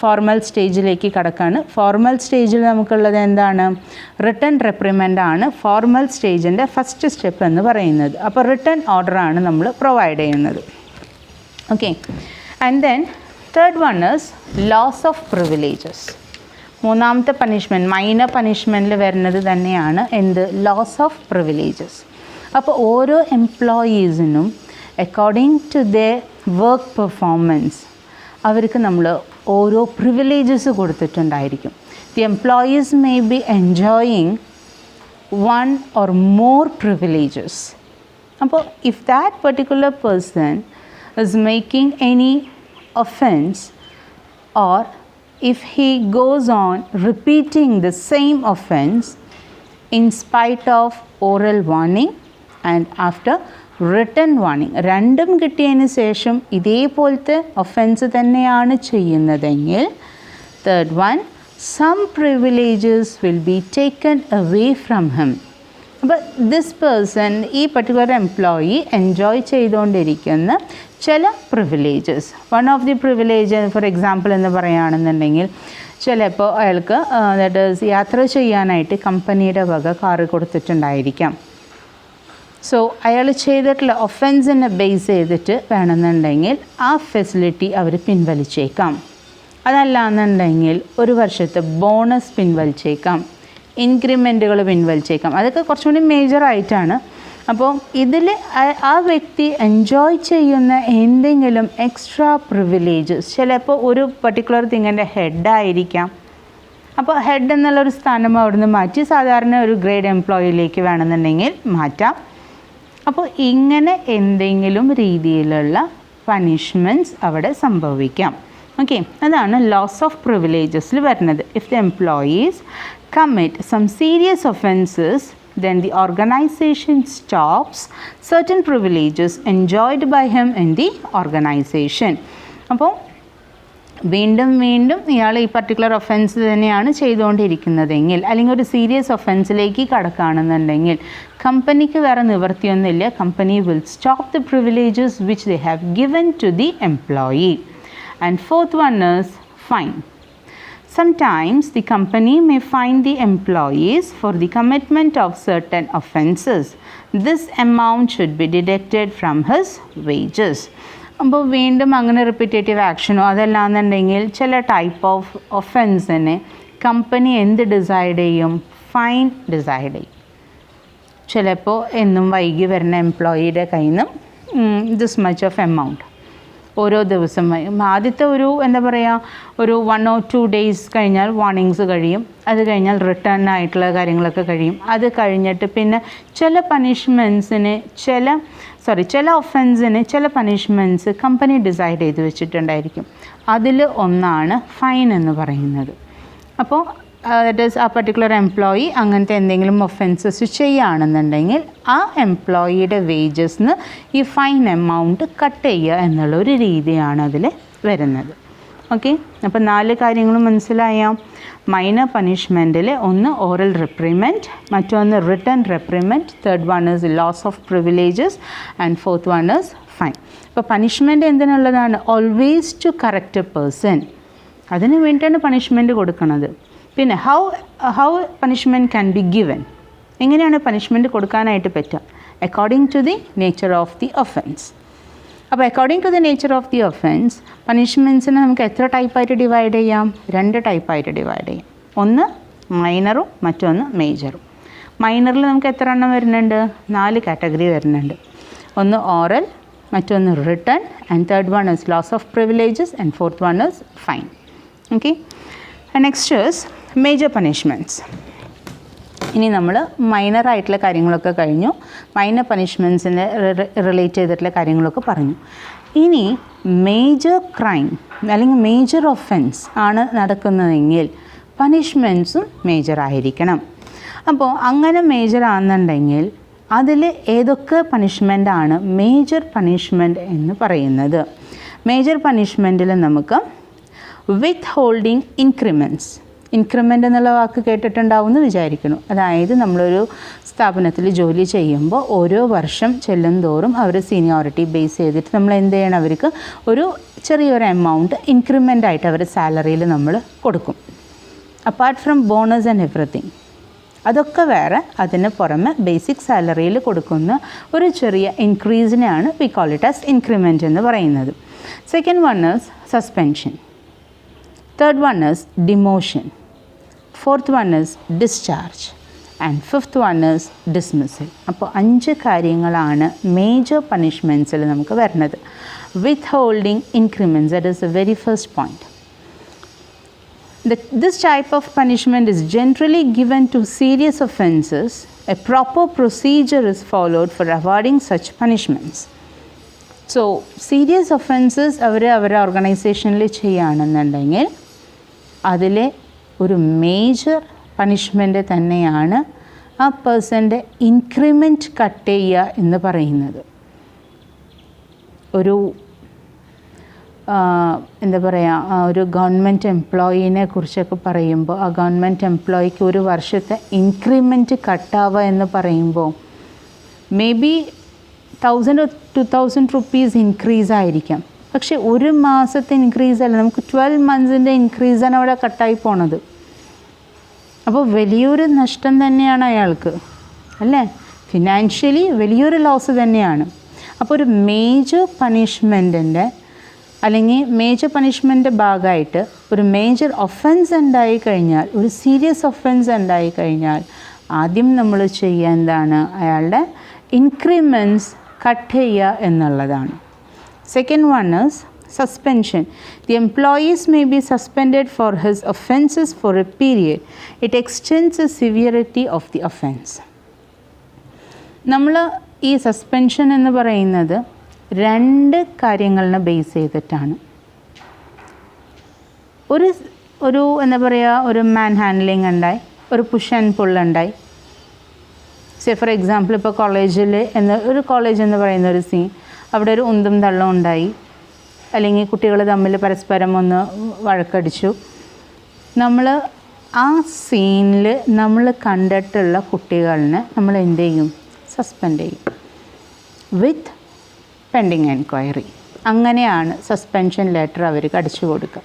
ഫോർമൽ സ്റ്റേജിലേക്ക് കടക്കാണ്. ഫോർമൽ സ്റ്റേജിൽ നമുക്കുള്ളത് എന്താണ്? റിട്ടൺ റെപ്രിമെൻ്റ് ആണ് ഫോർമൽ സ്റ്റേജിൻ്റെ ഫസ്റ്റ് സ്റ്റെപ്പ് എന്ന് പറയുന്നത്. അപ്പോൾ റിട്ടൺ ഓർഡറാണ് നമ്മൾ പ്രൊവൈഡ് ചെയ്യുന്നത്. Okay, and then third one is loss of privileges. മൂന്നാമത്തെ പണിഷ്മെൻറ്റ്, മൈനർ പണിഷ്മെൻറ്റിൽ വരുന്നത് തന്നെയാണ് എന്ത്? Loss of privileges. അപ്പോൾ ഓരോ എംപ്ലോയീസിനും according to the work performance അവർക്ക് നമ്മൾ ഓരോ പ്രിവിലേജസ് കൊടുത്തിട്ടുണ്ടായിരിക്കും. The employees may be enjoying one or more privileges. അപ്പോൾ if that particular person is making any offense, or if he goes on repeating the same offense in spite of oral warning and after written warning, രണ്ടും കിട്ടിയതിന് ശേഷം ഇതേപോലത്തെ ഒഫൻസ് തന്നെയാണ് ചെയ്യുന്നതെങ്കിൽ third one, some privileges will be taken away from him. അപ്പോൾ ദിസ് പേഴ്സൺ, ഈ പർട്ടിക്കുലർ എംപ്ലോയി എൻജോയ് ചെയ്തുകൊണ്ടിരിക്കുന്ന ചില privileges, one of the privilege for example എന്ന് പറയുകയാണെന്നുണ്ടെങ്കിൽ ചിലപ്പോൾ അയാൾക്ക് ദാറ്റ് ഈസ് യാത്ര ചെയ്യാനായിട്ട് കമ്പനിയുടെ വക കാറ് കൊടുത്തിട്ടുണ്ടായിരിക്കാം. സോ അയാൾ ചെയ്തിട്ടുള്ള ഒഫൻസിനെ ബേസ് ചെയ്തിട്ട് വേണമെന്നുണ്ടെങ്കിൽ ആ ഫെസിലിറ്റി അവർ പിൻവലിച്ചേക്കാം. അതല്ലാന്നുണ്ടെങ്കിൽ ഒരു വർഷത്തെ ബോണസ് പിൻവലിച്ചേക്കാം, ഇൻക്രിമെൻറ്റുകൾ പിൻവലിച്ചേക്കാം. അതൊക്കെ കുറച്ചുകൂടി മേജറായിട്ടാണ്. അപ്പോൾ ഇതിൽ ആ വ്യക്തി എൻജോയ് ചെയ്യുന്ന എന്തെങ്കിലും എക്സ്ട്രാ പ്രിവിലേജസ്, ചിലപ്പോൾ ഒരു പർട്ടിക്കുലർ തിങ്ങിൻ്റെ ഹെഡായിരിക്കാം. അപ്പോൾ ഹെഡ് എന്നുള്ളൊരു സ്ഥാനം അവിടുന്ന് മാറ്റി സാധാരണ ഒരു ഗ്രേഡ് എംപ്ലോയിയിലേക്ക് വേണമെന്നുണ്ടെങ്കിൽ മാറ്റാം. അപ്പോൾ ഇങ്ങനെ എന്തെങ്കിലും രീതിയിലുള്ള പണിഷ്മെൻറ്റ്സ് അവിടെ സംഭവിക്കാം. ഓക്കെ, അതാണ് ലോസ് ഓഫ് പ്രിവിലേജസിൽ വരുന്നത്. If the employees commit some serious offenses, then the organization stops certain privileges enjoyed by him in the organization. അപ്പോൾ വീണ്ടും വീണ്ടും ഇയാൾ ഈ പർട്ടിക്കുലർ ഒഫൻസ് തന്നെയാണ് ചെയ്തുകൊണ്ടിരിക്കുന്നതെങ്കിൽ, അല്ലെങ്കിൽ ഒരു സീരിയസ് ഒഫൻസിലേക്ക് കടക്കുകയാണെന്നുണ്ടെങ്കിൽ കമ്പനിക്ക് വേറെ നിവൃത്തിയൊന്നുമില്ല. Company will stop the privileges which they have given to the employee. And fourth one is fine. Sometimes the company may fine the employees for the commitment of certain offences. This amount should be deducted from his wages. അപ്പോൾ വീണ്ടും അങ്ങനെ റിപ്പീറ്റേറ്റീവ് ആക്ഷനോ അതല്ലാന്നുണ്ടെങ്കിൽ ചില ടൈപ്പ് ഓഫ് ഒഫൻസിനെ കമ്പനി എന്ത് ഡിസൈഡ് ചെയ്യും? ഫൈൻ ഡിസൈഡ് ചെയ്യും. ചിലപ്പോൾ എന്നും വൈകി വരുന്ന എംപ്ലോയിയുടെ കയ്യിൽ നിന്നും ദിസ് മച്ച് ഓഫ് എമൗണ്ട് ഓരോ ദിവസം ആദ്യത്തെ ഒരു എന്താ പറയുക, ഒരു 1 or 2 days കഴിഞ്ഞാൽ വാർണിങ്സ് കഴിയും. അത് കഴിഞ്ഞാൽ റിട്ടേൺ ആയിട്ടുള്ള കാര്യങ്ങളൊക്കെ കഴിയും. അത് കഴിഞ്ഞിട്ട് പിന്നെ ചില പണിഷ്മെൻറ്റ്സിന് ചില ഒഫൻസിന് ചില പണിഷ്മെൻറ്റ്സ് കമ്പനി ഡിസൈഡ് ചെയ്ത് വെച്ചിട്ടുണ്ടായിരിക്കും. അതിൽ ഒന്നാണ് ഫൈൻ എന്ന് പറയുന്നത്. അപ്പോൾ ദാറ്റ് ഈസ് ആ പർട്ടിക്കുലർ എംപ്ലോയി അങ്ങനത്തെ എന്തെങ്കിലും ഒഫൻസസ് ചെയ്യുകയാണെന്നുണ്ടെങ്കിൽ ആ എംപ്ലോയിയുടെ വേജസിന് ഈ ഫൈൻ എമൗണ്ട് കട്ട് ചെയ്യുക എന്നുള്ളൊരു രീതിയാണ് അതിൽ വരുന്നത്. ഓക്കെ, അപ്പോൾ 4 കാര്യങ്ങളും മനസ്സിലായാം. മൈനർ പണിഷ്മെൻറ്റിൽ ഒന്ന് ഓറൽ റിപ്രിമെൻറ്റ്, മറ്റൊന്ന് written reprimand, third one is loss of privileges and fourth one is fine. അപ്പോൾ പണിഷ്മെൻറ്റ് എന്തിനുള്ളതാണ്? Always to correct a person. അതിന് വേണ്ടിയിട്ടാണ് പണിഷ്മെൻറ്റ് കൊടുക്കുന്നത്. പിന്നെ how punishment can be given, എങ്ങനെയാണ് പണിഷ്മെൻറ്റ് കൊടുക്കാനായിട്ട് പറ്റുക? According to the nature of the offense. അപ്പോൾ according to the nature of the offense പണിഷ്മെൻറ്റ്സിനെ നമുക്ക് എത്ര ടൈപ്പായിട്ട് ഡിവൈഡ് ചെയ്യാം? 2 ടൈപ്പായിട്ട് ഡിവൈഡ് ചെയ്യാം. ഒന്ന് മൈനറും മറ്റൊന്ന് മേജറും. മൈനറിൽ നമുക്ക് എത്ര എണ്ണം വരുന്നുണ്ട്? 4 കാറ്റഗറി വരുന്നുണ്ട്. ഒന്ന് ഓറൽ, മറ്റൊന്ന് written, and third one is loss of privileges, and fourth one is fine. Okay, and next is major punishments. ഇനി നമ്മൾ മൈനറായിട്ടുള്ള കാര്യങ്ങളൊക്കെ കഴിഞ്ഞു, മൈനർ പണിഷ്മെൻറ്റ്സിനെ റിലേറ്റ് ചെയ്തിട്ടുള്ള കാര്യങ്ങളൊക്കെ പറഞ്ഞു. ഇനി മേജർ ക്രൈം അല്ലെങ്കിൽ മേജർ ഒഫൻസ് ആണ് നടക്കുന്നതെങ്കിൽ പണിഷ്മെൻറ്റ്സും മേജർ ആയിരിക്കണം. അപ്പോൾ അങ്ങനെ മേജർ ആണെന്നുണ്ടെങ്കിൽ അതിൽ ഏതൊക്കെ പണിഷ്മെൻ്റാണ് മേജർ പണിഷ്മെൻറ്റ് എന്ന് പറയുന്നത്? മേജർ പണിഷ്മെൻറ്റിൽ നമുക്ക് വിത്ത് ഹോൾഡിങ് ഇൻക്രിമെൻറ്റ്സ്, ഇൻക്രിമെൻ്റ് എന്നുള്ള വാക്ക് കേട്ടിട്ടുണ്ടാവും എന്ന് വിചാരിക്കുന്നു. അതായത് നമ്മളൊരു സ്ഥാപനത്തിൽ ജോലി ചെയ്യുമ്പോൾ ഓരോ വർഷം ചെല്ലും തോറും അവർ സീനിയോറിറ്റി ബേസ് ചെയ്തിട്ട് നമ്മൾ എന്ത് ചെയ്യണം, അവർക്ക് ഒരു ചെറിയൊരു എമൗണ്ട് ഇൻക്രിമെൻ്റായിട്ട് അവരുടെ സാലറിയിൽ നമ്മൾ കൊടുക്കും. Apart from bonus and everything, അതൊക്കെ വേറെ. അതിന് പുറമെ ബേസിക് സാലറിയിൽ കൊടുക്കുന്ന ഒരു ചെറിയ ഇൻക്രീസിനെയാണ് we call it as increment എന്ന് പറയുന്നത്. Second one is suspension, third one is demotion, fourth one is discharge and fifth one is dismissal. അപ്പോൾ 5 കാര്യങ്ങളാണ് മേജർ പണിഷ്മെൻറ്റ്സിൽ നമുക്ക് വരുന്നത്. Withholding increments, that is the very first point. This type of punishment is generally given to serious offences. A proper procedure is followed for awarding such punishments. So, serious offences അവരുടെ ഓർഗനൈസേഷനിൽ ചെയ്യുകയാണെന്നുണ്ടെങ്കിൽ അതിലെ ഒരു മേജർ പണിഷ്മെൻറ്റ് തന്നെയാണ് ആ പേഴ്സൻ്റെ ഇൻക്രിമെൻറ്റ് കട്ട് ചെയ്യുക എന്ന് പറയുന്നത്. ഒരു എന്താ പറയുക, ഒരു ഗവൺമെൻറ് എംപ്ലോയീനെ കുറിച്ചൊക്കെ പറയുമ്പോൾ ആ ഗവൺമെൻറ് എംപ്ലോയിക്ക് ഒരു വർഷത്തെ ഇൻക്രിമെൻറ്റ് കട്ടാവുക എന്ന് പറയുമ്പോൾ may be 1000 or 2000 rupees increase ആയിരിക്കാം. പക്ഷേ ഒരു മാസത്തെ ഇൻക്രീസ് അല്ല, നമുക്ക് 12 മന്ത്സിൻ്റെ ഇൻക്രീസാണ് അവിടെ കട്ടായി പോണത്. അപ്പോൾ വലിയൊരു നഷ്ടം തന്നെയാണ് അയാൾക്ക്, അല്ലേ? ഫിനാൻഷ്യലി വലിയൊരു ലോസ് തന്നെയാണ്. അപ്പോൾ ഒരു മേജർ പണിഷ്മെൻറ്റിൻ്റെ അല്ലെങ്കിൽ മേജർ പണിഷ്മെൻറ്റ് ഭാഗമായിട്ട് ഒരു മേജർ ഒഫൻസ് ഉണ്ടായിക്കഴിഞ്ഞാൽ, ഒരു സീരിയസ് ഒഫൻസ് ഉണ്ടായിക്കഴിഞ്ഞാൽ ആദ്യം നമ്മൾ ചെയ്യുക എന്താണ്, അയാളുടെ ഇൻക്രിമെൻറ്റ്സ് കട്ട് ചെയ്യുക എന്നുള്ളതാണ്. Second one is suspension. The employees may be suspended for his offences for a period. It extends the severity of the offence. നമ്മൾ ഈ സസ്പെൻഷൻ എന്ന് പറയുന്നത് 2 കാര്യങ്ങളിനെ ബേസ് ചെയ്തിട്ടാണ്. ഒരു എന്താ പറയുക, ഒരു മാൻ ഹാൻഡ്ലിങ് ഉണ്ടായി, ഒരു പുഷ് ആൻഡ് പുൾ ഉണ്ടായി. സേ ഫോർ എക്സാമ്പിൾ ഇപ്പോൾ ഒരു കോളേജ് എന്ന് പറയുന്ന ഒരു സീൻ, അവിടെ ഒരു ഉന്തും തള്ളും ഉണ്ടായി, അല്ലെങ്കിൽ കുട്ടികൾ തമ്മിൽ പരസ്പരം ഒന്ന് വഴക്കടിച്ചു. നമ്മൾ ആ സീനിൽ നമ്മൾ കണ്ടിട്ടുള്ള കുട്ടികളിനെ നമ്മൾ എന്ത് ചെയ്യും, സസ്പെൻഡ് ചെയ്യും വിത്ത് പെൻഡിങ് എൻക്വയറി. അങ്ങനെയാണ് സസ്പെൻഷൻ ലെറ്റർ അവർക്ക് അടിച്ചു കൊടുക്കുക.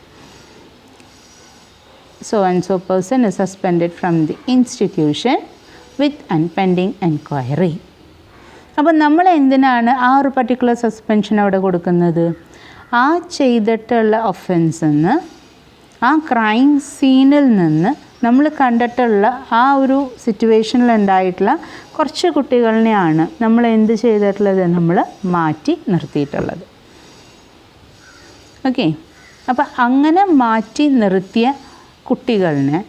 So and so person is suspended from the institution with and pending enquiry. അപ്പം നമ്മൾ എന്തിനാണ് ആ ഒരു പർട്ടിക്കുലർ സസ്പെൻഷൻ അവിടെ കൊടുക്കുന്നത്? ആ ചെയ്തിട്ടുള്ള ഒഫൻസിന്ന്, ആ ക്രൈം സീനിൽ നിന്ന് നമ്മൾ കണ്ടിട്ടുള്ള ആ ഒരു സിറ്റുവേഷനിൽ ഉണ്ടായിട്ടുള്ള കുറച്ച് കുട്ടികളിനെയാണ് നമ്മൾ എന്ത് ചെയ്തിട്ടുള്ളത്, നമ്മൾ മാറ്റി നിർത്തിയിട്ടുള്ളത്. ഓക്കെ, അപ്പം അങ്ങനെ മാറ്റി നിർത്തിയ കുട്ടികളിനെ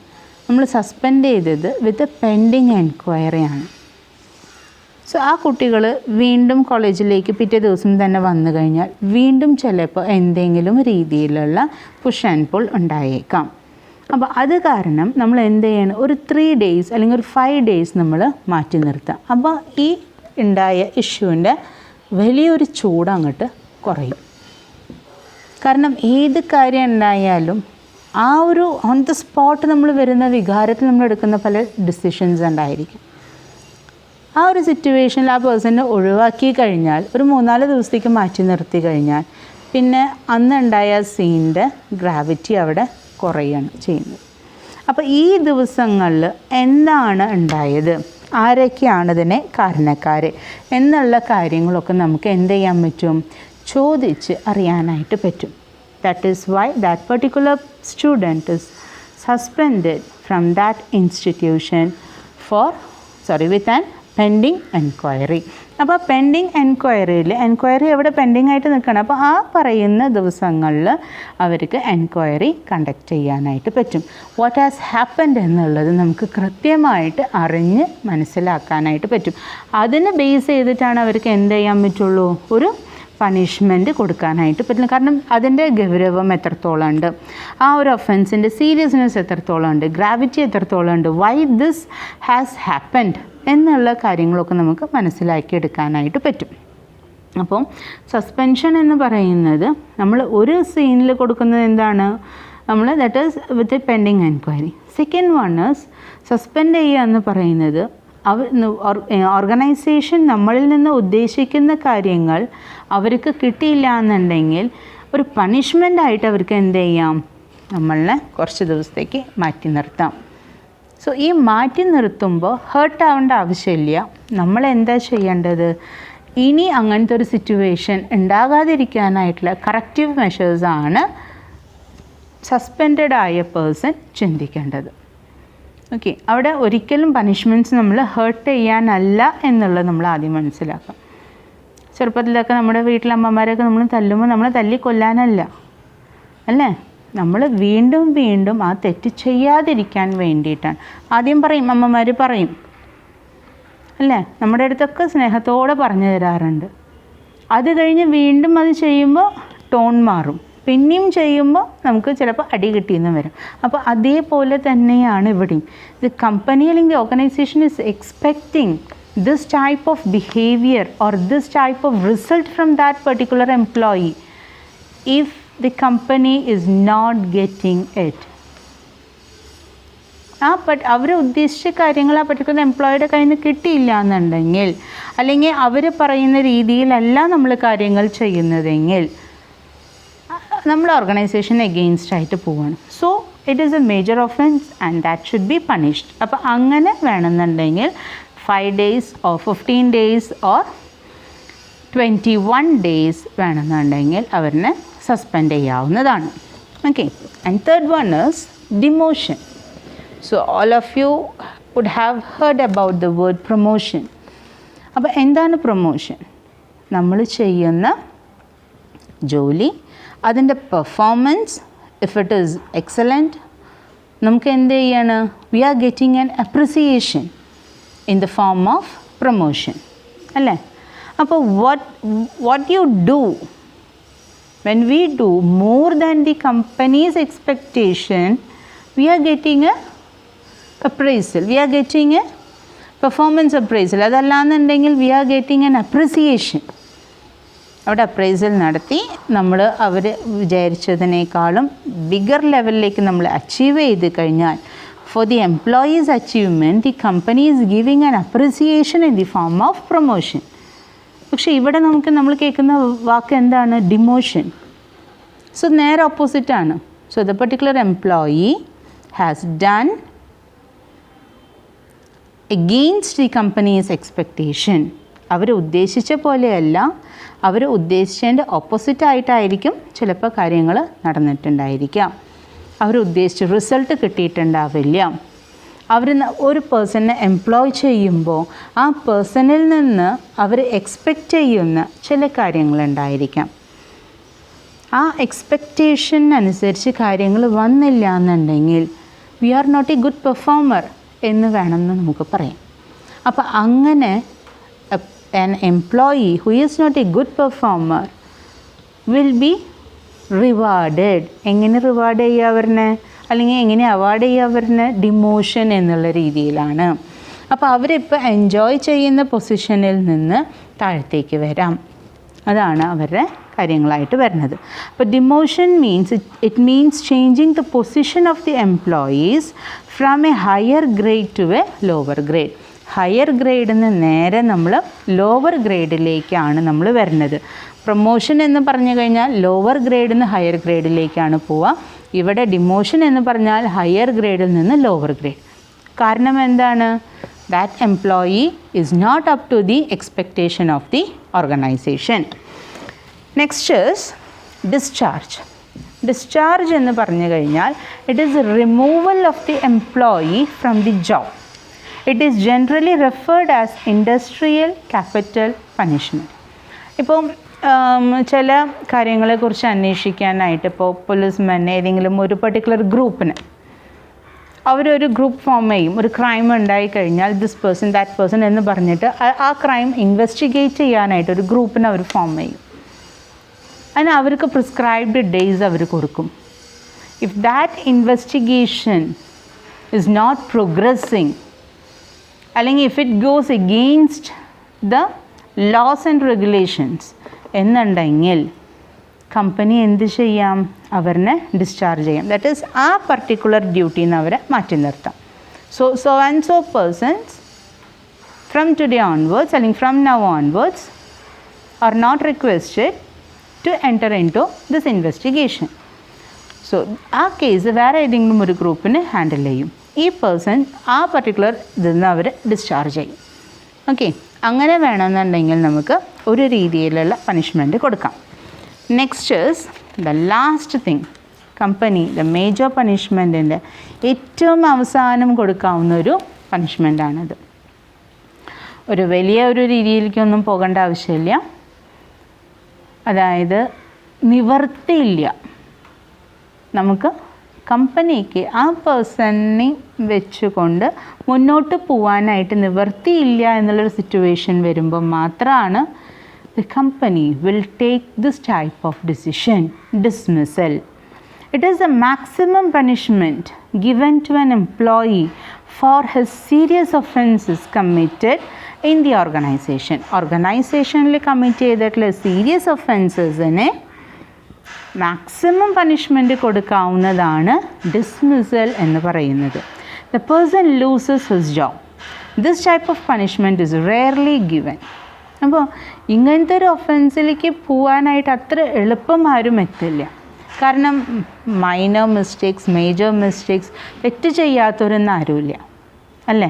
നമ്മൾ സസ്പെൻഡ് ചെയ്തത് വിത്ത് പെൻഡിങ് എൻക്വയറിയാണ്. സോ ആ കുട്ടികൾ വീണ്ടും കോളേജിലേക്ക് പിറ്റേ ദിവസം തന്നെ വന്നു കഴിഞ്ഞാൽ വീണ്ടും ചിലപ്പോൾ എന്തെങ്കിലും രീതിയിലുള്ള പുഷ് ആൻഡ് പുൾ ഉണ്ടായേക്കാം. അപ്പോൾ അത് കാരണം നമ്മൾ എന്ത് ചെയ്യണം, ഒരു 3 days അല്ലെങ്കിൽ ഒരു 5 days നമ്മൾ മാറ്റി നിർത്താം. അപ്പോൾ ഈ ഉണ്ടായ ഇഷ്യൂവിൻ്റെ വലിയൊരു ചൂട് അങ്ങോട്ട് കുറയും. കാരണം ഏത് കാര്യം ഉണ്ടായാലും ആ ഒരു ഓൺ ദ സ്പോട്ട് നമ്മൾ വരുന്ന വികാരത്തിൽ നമ്മൾ എടുക്കുന്ന പല ഡിസിഷൻസ് ഉണ്ടായിരിക്കും. ആ ഒരു സിറ്റുവേഷനിൽ ആ പേഴ്സണെ ഒഴിവാക്കി കഴിഞ്ഞാൽ, ഒരു 3-4 ദിവസത്തേക്ക് മാറ്റി നിർത്തി കഴിഞ്ഞാൽ പിന്നെ അന്നുണ്ടായ സീനിൻ്റെ ഗ്രാവിറ്റി അവിടെ കുറയുകയാണ് ചെയ്യുന്നത്. അപ്പോൾ ഈ ദിവസങ്ങളിൽ എന്താണ് ഉണ്ടായത്, ആരൊക്കെയാണ് ഇതിനെ കാരണക്കാർ എന്നുള്ള കാര്യങ്ങളൊക്കെ നമുക്ക് എന്ത് ചെയ്യാൻ പറ്റും, ചോദിച്ച് അറിയാനായിട്ട് പറ്റും. That is why that particular student is suspended from that institution with an pending enquiry. അപ്പോൾ പെൻഡിങ് എൻക്വയറി എവിടെ പെൻഡിങ് ആയിട്ട് നിൽക്കണം. അപ്പോൾ ആ പറയുന്ന ദിവസങ്ങളിൽ അവർക്ക് എൻക്വയറി കണ്ടക്ട് ചെയ്യാനായിട്ട് പറ്റും. വാട്ട് ഹാസ് ഹാപ്പൻഡ് എന്നുള്ളത് നമുക്ക് കൃത്യമായിട്ട് അറിഞ്ഞ് മനസ്സിലാക്കാനായിട്ട് പറ്റും. അതിന് ബേസ് ചെയ്തിട്ടാണ് അവർക്ക് എന്ത് ചെയ്യാൻ പറ്റുള്ളൂ, ഒരു പണിഷ്മെൻറ്റ് കൊടുക്കാനായിട്ട് പറ്റില്ല. കാരണം അതിൻ്റെ ഗൗരവം എത്രത്തോളം ഉണ്ട്, ആ ഒരു ഒഫൻസിൻ്റെ സീരിയസ്നെസ് എത്രത്തോളം ഉണ്ട്, ഗ്രാവിറ്റി എത്രത്തോളം ഉണ്ട്, വൈ ദിസ് ഹാസ് ഹാപ്പൻഡ് എന്നുള്ള കാര്യങ്ങളൊക്കെ നമുക്ക് മനസ്സിലാക്കിയെടുക്കാനായിട്ട് പറ്റും. അപ്പോൾ സസ്പെൻഷൻ എന്ന് പറയുന്നത് നമ്മൾ ഒരു സീനിൽ കൊടുക്കുന്നത് എന്താണ്, നമ്മൾ that is with a pending enquiry. Second one is suspend ചെയ്യുക എന്ന് പറയുന്നത് ഓർഗനൈസേഷൻ നമ്മളിൽ നിന്ന് ഉദ്ദേശിക്കുന്ന കാര്യങ്ങൾ അവർക്ക് കിട്ടിയില്ല എന്നുണ്ടെങ്കിൽ ഒരു പണിഷ്മെൻ്റായിട്ട് അവർക്ക് എന്ത് ചെയ്യാം, നമ്മളെ കുറച്ച് ദിവസത്തേക്ക് മാറ്റി നിർത്താം. സോ ഈ മാറ്റി നിർത്തുമ്പോൾ ഹേർട്ടാവേണ്ട ആവശ്യമില്ല. നമ്മൾ എന്താ ചെയ്യേണ്ടത്, ഇനി അങ്ങനത്തെ ഒരു സിറ്റുവേഷൻ ഉണ്ടാകാതിരിക്കാനായിട്ടുള്ള കറക്റ്റീവ് മെഷേഴ്സാണ് സസ്പെൻഡഡ് ആയ പേഴ്സൺ ചിന്തിക്കേണ്ടത്. ഓക്കെ, അവിടെ ഒരിക്കലും പണിഷ്മെൻറ്റ്സ് നമ്മൾ ഹേർട്ട് ചെയ്യാനല്ല എന്നുള്ളത് നമ്മൾ ആദ്യം മനസ്സിലാക്കാം. ചെറുപ്പത്തിലൊക്കെ നമ്മുടെ വീട്ടിലമ്മമാരൊക്കെ നമ്മൾ തല്ലുമ്പോൾ നമ്മൾ തല്ലിക്കൊല്ലാനല്ല, അല്ലേ, നമ്മൾ വീണ്ടും വീണ്ടും ആ തെറ്റ് ചെയ്യാതിരിക്കാൻ വേണ്ടിയിട്ടാണ്. ആദ്യം പറയും, അമ്മമാർ പറയും, അല്ലേ, നമ്മുടെ അടുത്തൊക്കെ സ്നേഹത്തോടെ പറഞ്ഞു തരാറുണ്ട്. അത് കഴിഞ്ഞ് വീണ്ടും അത് ചെയ്യുമ്പോൾ ടോൺ മാറും, പിന്നെയും ചെയ്യുമ്പോൾ നമുക്ക് ചിലപ്പോൾ അടി കിട്ടിയെന്ന് വരും. അപ്പോൾ അതേപോലെ തന്നെയാണ് ഇവിടെയും. ദി കമ്പനി അല്ലെങ്കിൽ organisation is expecting this type of behaviour or this type of result from that particular employee if the company is not getting it. അവർ ഉദ്ദേശിച്ച കാര്യങ്ങൾ ആ പർട്ടിക്കുലർ എംപ്ലോയിയുടെ കയ്യിൽ നിന്ന് കിട്ടിയില്ല എന്നുണ്ടെങ്കിൽ, അല്ലെങ്കിൽ അവർ പറയുന്ന രീതിയിലല്ല നമ്മൾ കാര്യങ്ങൾ ചെയ്യുന്നതെങ്കിൽ നമ്മൾ ഓർഗനൈസേഷൻ എഗെയിൻസ്റ്റ് ആയിട്ട് പോവുകയാണ്. So it is A major offence and that should be punished. അപ്പോൾ അങ്ങനെ വേണമെന്നുണ്ടെങ്കിൽ 5 days or 15 days or 21 days വേണമെന്നുണ്ടെങ്കിൽ അവരിനെ സസ്പെൻഡ് ചെയ്യാവുന്നതാണ്. Okay, and third one is demotion. So all of you would have heard about the word promotion. അപ്പോൾ എന്താണ് പ്രൊമോഷൻ? നമ്മൾ ചെയ്യുന്ന ജോലി, അതിൻ്റെ performance if it is excellent, നമുക്ക് എന്ത് ചെയ്യാണ്, we are getting an appreciation in the form of promotion, അല്ലേ. അപ്പോൾ what you do when we do more than the company's expectation, we are getting a appraisal, we are getting a performance appraisal. അതല്ലാന്നുണ്ടെങ്കിൽ we are getting an appreciation. അവിടെ അപ്രൈസൽ നടത്തി നമ്മൾ അവർ വിചാരിച്ചതിനേക്കാളും ബിഗർ ലെവലിലേക്ക് നമ്മൾ അച്ചീവ് ചെയ്ത് കഴിഞ്ഞാൽ, for the employees achievement the company is giving an appreciation in the form of promotion. പക്ഷേ ഇവിടെ നമ്മൾ കേൾക്കുന്ന വാക്ക് എന്താണ്, ഡിമോഷൻ. സോ നേരെ ഓപ്പോസിറ്റാണ്. So the particular employee has done against the company's expectation. അവർ ഉദ്ദേശിച്ച പോലെയല്ല, അവർ ഉദ്ദേശിച്ചതിൻ്റെ ഓപ്പോസിറ്റായിട്ടായിരിക്കും ചിലപ്പോൾ കാര്യങ്ങൾ നടന്നിട്ടുണ്ടായിരിക്കാം. അവർ ഉദ്ദേശിച്ച റിസൾട്ട് കിട്ടിയിട്ടുണ്ടാവില്ല. അവർ ഒരു പേഴ്സണെ എംപ്ലോയ് ചെയ്യുമ്പോൾ ആ പേഴ്സണിൽ നിന്ന് അവർ എക്സ്പെക്റ്റ് ചെയ്യുന്ന ചില കാര്യങ്ങളുണ്ടായിരിക്കാം. ആ എക്സ്പെക്റ്റേഷൻ അനുസരിച്ച് കാര്യങ്ങൾ വന്നില്ല എന്നുണ്ടെങ്കിൽ we are not a good performer എന്ന് വേണമെന്ന് നമുക്ക് പറയാം. അപ്പോൾ അങ്ങനെ an employee who is not a good performer will be rewarded. എങ്ങനെ റിവാർഡ് ചെയ്യുക അവരിനെ, അല്ലെങ്കിൽ എങ്ങനെ അവാർഡ് ചെയ്യുക അവരിനെ, ഡിമോഷൻ എന്നുള്ള രീതിയിലാണ്. അപ്പോൾ അവരിപ്പോൾ എൻജോയ് ചെയ്യുന്ന പൊസിഷനിൽ നിന്ന് താഴത്തേക്ക് വരാം. അതാണ് അവരുടെ കാര്യങ്ങളായിട്ട് വരുന്നത്. അപ്പോൾ demotion means it means changing the position of the employees from a higher grade to a lower grade. Higher ഗ്രേഡിൽ നിന്ന് നേരെ നമ്മൾ ലോവർ ഗ്രേഡിലേക്കാണ് നമ്മൾ വരുന്നത്. പ്രൊമോഷൻ എന്ന് പറഞ്ഞു കഴിഞ്ഞാൽ ലോവർ ഗ്രേഡിൽ നിന്ന് ഹയർ ഗ്രേഡിലേക്കാണ് പോവുക. ഇവിടെ ഡിമോഷൻ എന്ന് പറഞ്ഞാൽ ഹയർ ഗ്രേഡിൽ നിന്ന് ലോവർ ഗ്രേഡ്. കാരണം എന്താണ്, that employee is not up to the expectation of the organisation. Next is discharge. Discharge എന്ന് പറഞ്ഞു കഴിഞ്ഞാൽ it is removal of the employee from the job. It is generally referred as industrial capital punishment. ഇപ്പം ചില കാര്യങ്ങളെക്കുറിച്ച് അന്വേഷിക്കാനായിട്ട് ഇപ്പോൾ പോലീസ്മാൻ ഏതെങ്കിലും ഒരു പർട്ടിക്കുലർ ഗ്രൂപ്പിന് അവരൊരു ഗ്രൂപ്പ് ഫോം ചെയ്യും. ഒരു ക്രൈം ഉണ്ടായി കഴിഞ്ഞാൽ ദിസ് പേഴ്സൺ ദാറ്റ് പേഴ്സൺ എന്ന് പറഞ്ഞിട്ട് ആ ക്രൈം ഇൻവെസ്റ്റിഗേറ്റ് ചെയ്യാനായിട്ട് ഒരു ഗ്രൂപ്പിനെ അവർ ഫോം ചെയ്യും. അതിന് അവർക്ക് പ്രിസ്ക്രൈബ്ഡ് ഡേയ്സ് അവർ കൊടുക്കും. If that investigation is not progressing അല്ലെങ്കിൽ if it goes against the laws and regulations എന്നുണ്ടെങ്കിൽ കമ്പനി എന്ത് ചെയ്യാം? അവരെ ഡിസ്ചാർജ് ചെയ്യാം. ദാറ്റ് ഈസ് ആ പർട്ടിക്കുലർ ഡ്യൂട്ടിന്ന് അവരെ മാറ്റി നിർത്താം. So and so persons from today onwards അല്ലെങ്കിൽ from now onwards are not requested to enter in to this investigation. So ആ കേസ് വേറെ ഏതെങ്കിലും ഒരു ഗ്രൂപ്പിന് ഹാൻഡിൽ ചെയ്യും. ഈ പേഴ്സൺ ആ പർട്ടിക്കുലർ ഇതിൽ നിന്ന് അവർ ഡിസ്ചാർജ് ചെയ്യും. ഓക്കെ, അങ്ങനെ വേണമെന്നുണ്ടെങ്കിൽ നമുക്ക് ഒരു രീതിയിലുള്ള പണിഷ്മെൻറ്റ് കൊടുക്കാം. Next is the last thing. Company the major പണിഷ്മെൻറ്റിൻ്റെ ഏറ്റവും അവസാനം കൊടുക്കാവുന്ന ഒരു പണിഷ്മെൻറ്റാണിത്. ഒരു വലിയ ഒരു രീതിയിലേക്കൊന്നും പോകേണ്ട ആവശ്യമില്ല. അതായത് നിവർത്തിയില്ല, നമുക്ക് കമ്പനിക്ക് ആ പേഴ്സണിനെ വെച്ചുകൊണ്ട് മുന്നോട്ട് പോകാനായിട്ട് നിവർത്തിയില്ല എന്നുള്ളൊരു സിറ്റുവേഷൻ വരുമ്പോൾ മാത്രമാണ് the company will take this type of decision, dismissal. It is a maximum punishment given to an employee for his serious offenses committed in the organization. Organizationally commit ചെയ്തിട്ടുള്ള സീരിയസ് ഒഫൻസസിനെ മാക്സിമം പണിഷ്മെൻറ്റ് കൊടുക്കാവുന്നതാണ് ഡിസ്മിസൽ എന്ന് പറയുന്നത്. The person loses his job. This type of punishment is rarely given. അപ്പോൾ ഇങ്ങനത്തെ ഒരു ഒഫൻസിലേക്ക് പോകാനായിട്ട് അത്ര എളുപ്പം ആരും എത്തില്ല. കാരണം മൈനർ മിസ്റ്റേക്സ്, മേജർ മിസ്റ്റേക്സ്, തെറ്റ് ചെയ്യാത്തവരൊന്നും ആരുമില്ല അല്ലേ.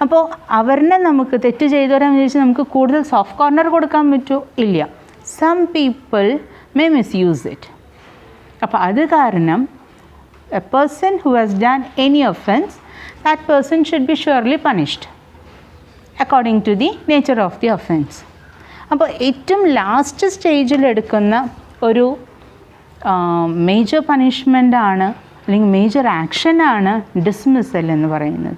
അപ്പോൾ അവരെ നമുക്ക് തെറ്റ് ചെയ്തവരെന്ന് വിചാരിച്ച് നമുക്ക് കൂടുതൽ സോഫ്റ്റ് കോർണർ കൊടുക്കാൻ പറ്റുമോ? ഇല്ല. Some people may misuse it. അപ്പോൾ അത് കാരണം a person who has done any offense, that person should be surely punished according to the nature of the offense. അപ്പോൾ ഏറ്റവും ലാസ്റ്റ് സ്റ്റേജിൽ എടുക്കുന്ന ഒരു മേജർ പണിഷ്മെൻ്റാണ് അല്ലെങ്കിൽ മേജർ ആക്ഷനാണ് ഡിസ്മിസൽ എന്ന് പറയുന്നത്.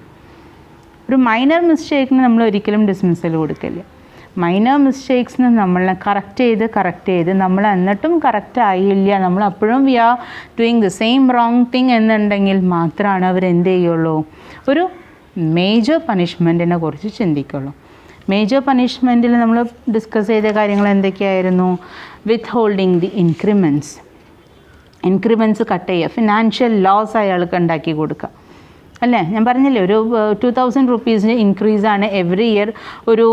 ഒരു മൈനർ മിസ്റ്റേക്കിന് നമ്മൾ ഒരിക്കലും ഡിസ്മിസൽ കൊടുക്കില്ല. മൈനർ മിസ്റ്റേക്സിന് നമ്മളെ കറക്റ്റ് ചെയ്ത് നമ്മൾ എന്നിട്ടും കറക്റ്റ് ആയില്ല, നമ്മൾ അപ്പോഴും we are doing the same wrong thing എന്നുണ്ടെങ്കിൽ മാത്രമാണ് അവരെന്ത് ചെയ്യുള്ളൂ, ഒരു മേജർ പണിഷ്മെൻറ്റിനെ കുറിച്ച് ചിന്തിക്കുള്ളൂ. മേജർ പണിഷ്മെൻറ്റിൽ നമ്മൾ ഡിസ്കസ് ചെയ്ത കാര്യങ്ങൾ എന്തൊക്കെയായിരുന്നു? വിത്ത് ഹോൾഡിങ് ദി ഇൻക്രിമെൻറ്റ്സ് കട്ട് ചെയ്യുക, ഫിനാൻഷ്യൽ ലോസ് അയാൾക്ക് ഉണ്ടാക്കി കൊടുക്കുക അല്ലേ. ഞാൻ പറഞ്ഞില്ലേ, ഒരു 2000 റുപ്പീസിന് ഇൻക്രീസാണ് എവറി ഇയർ, ഒരു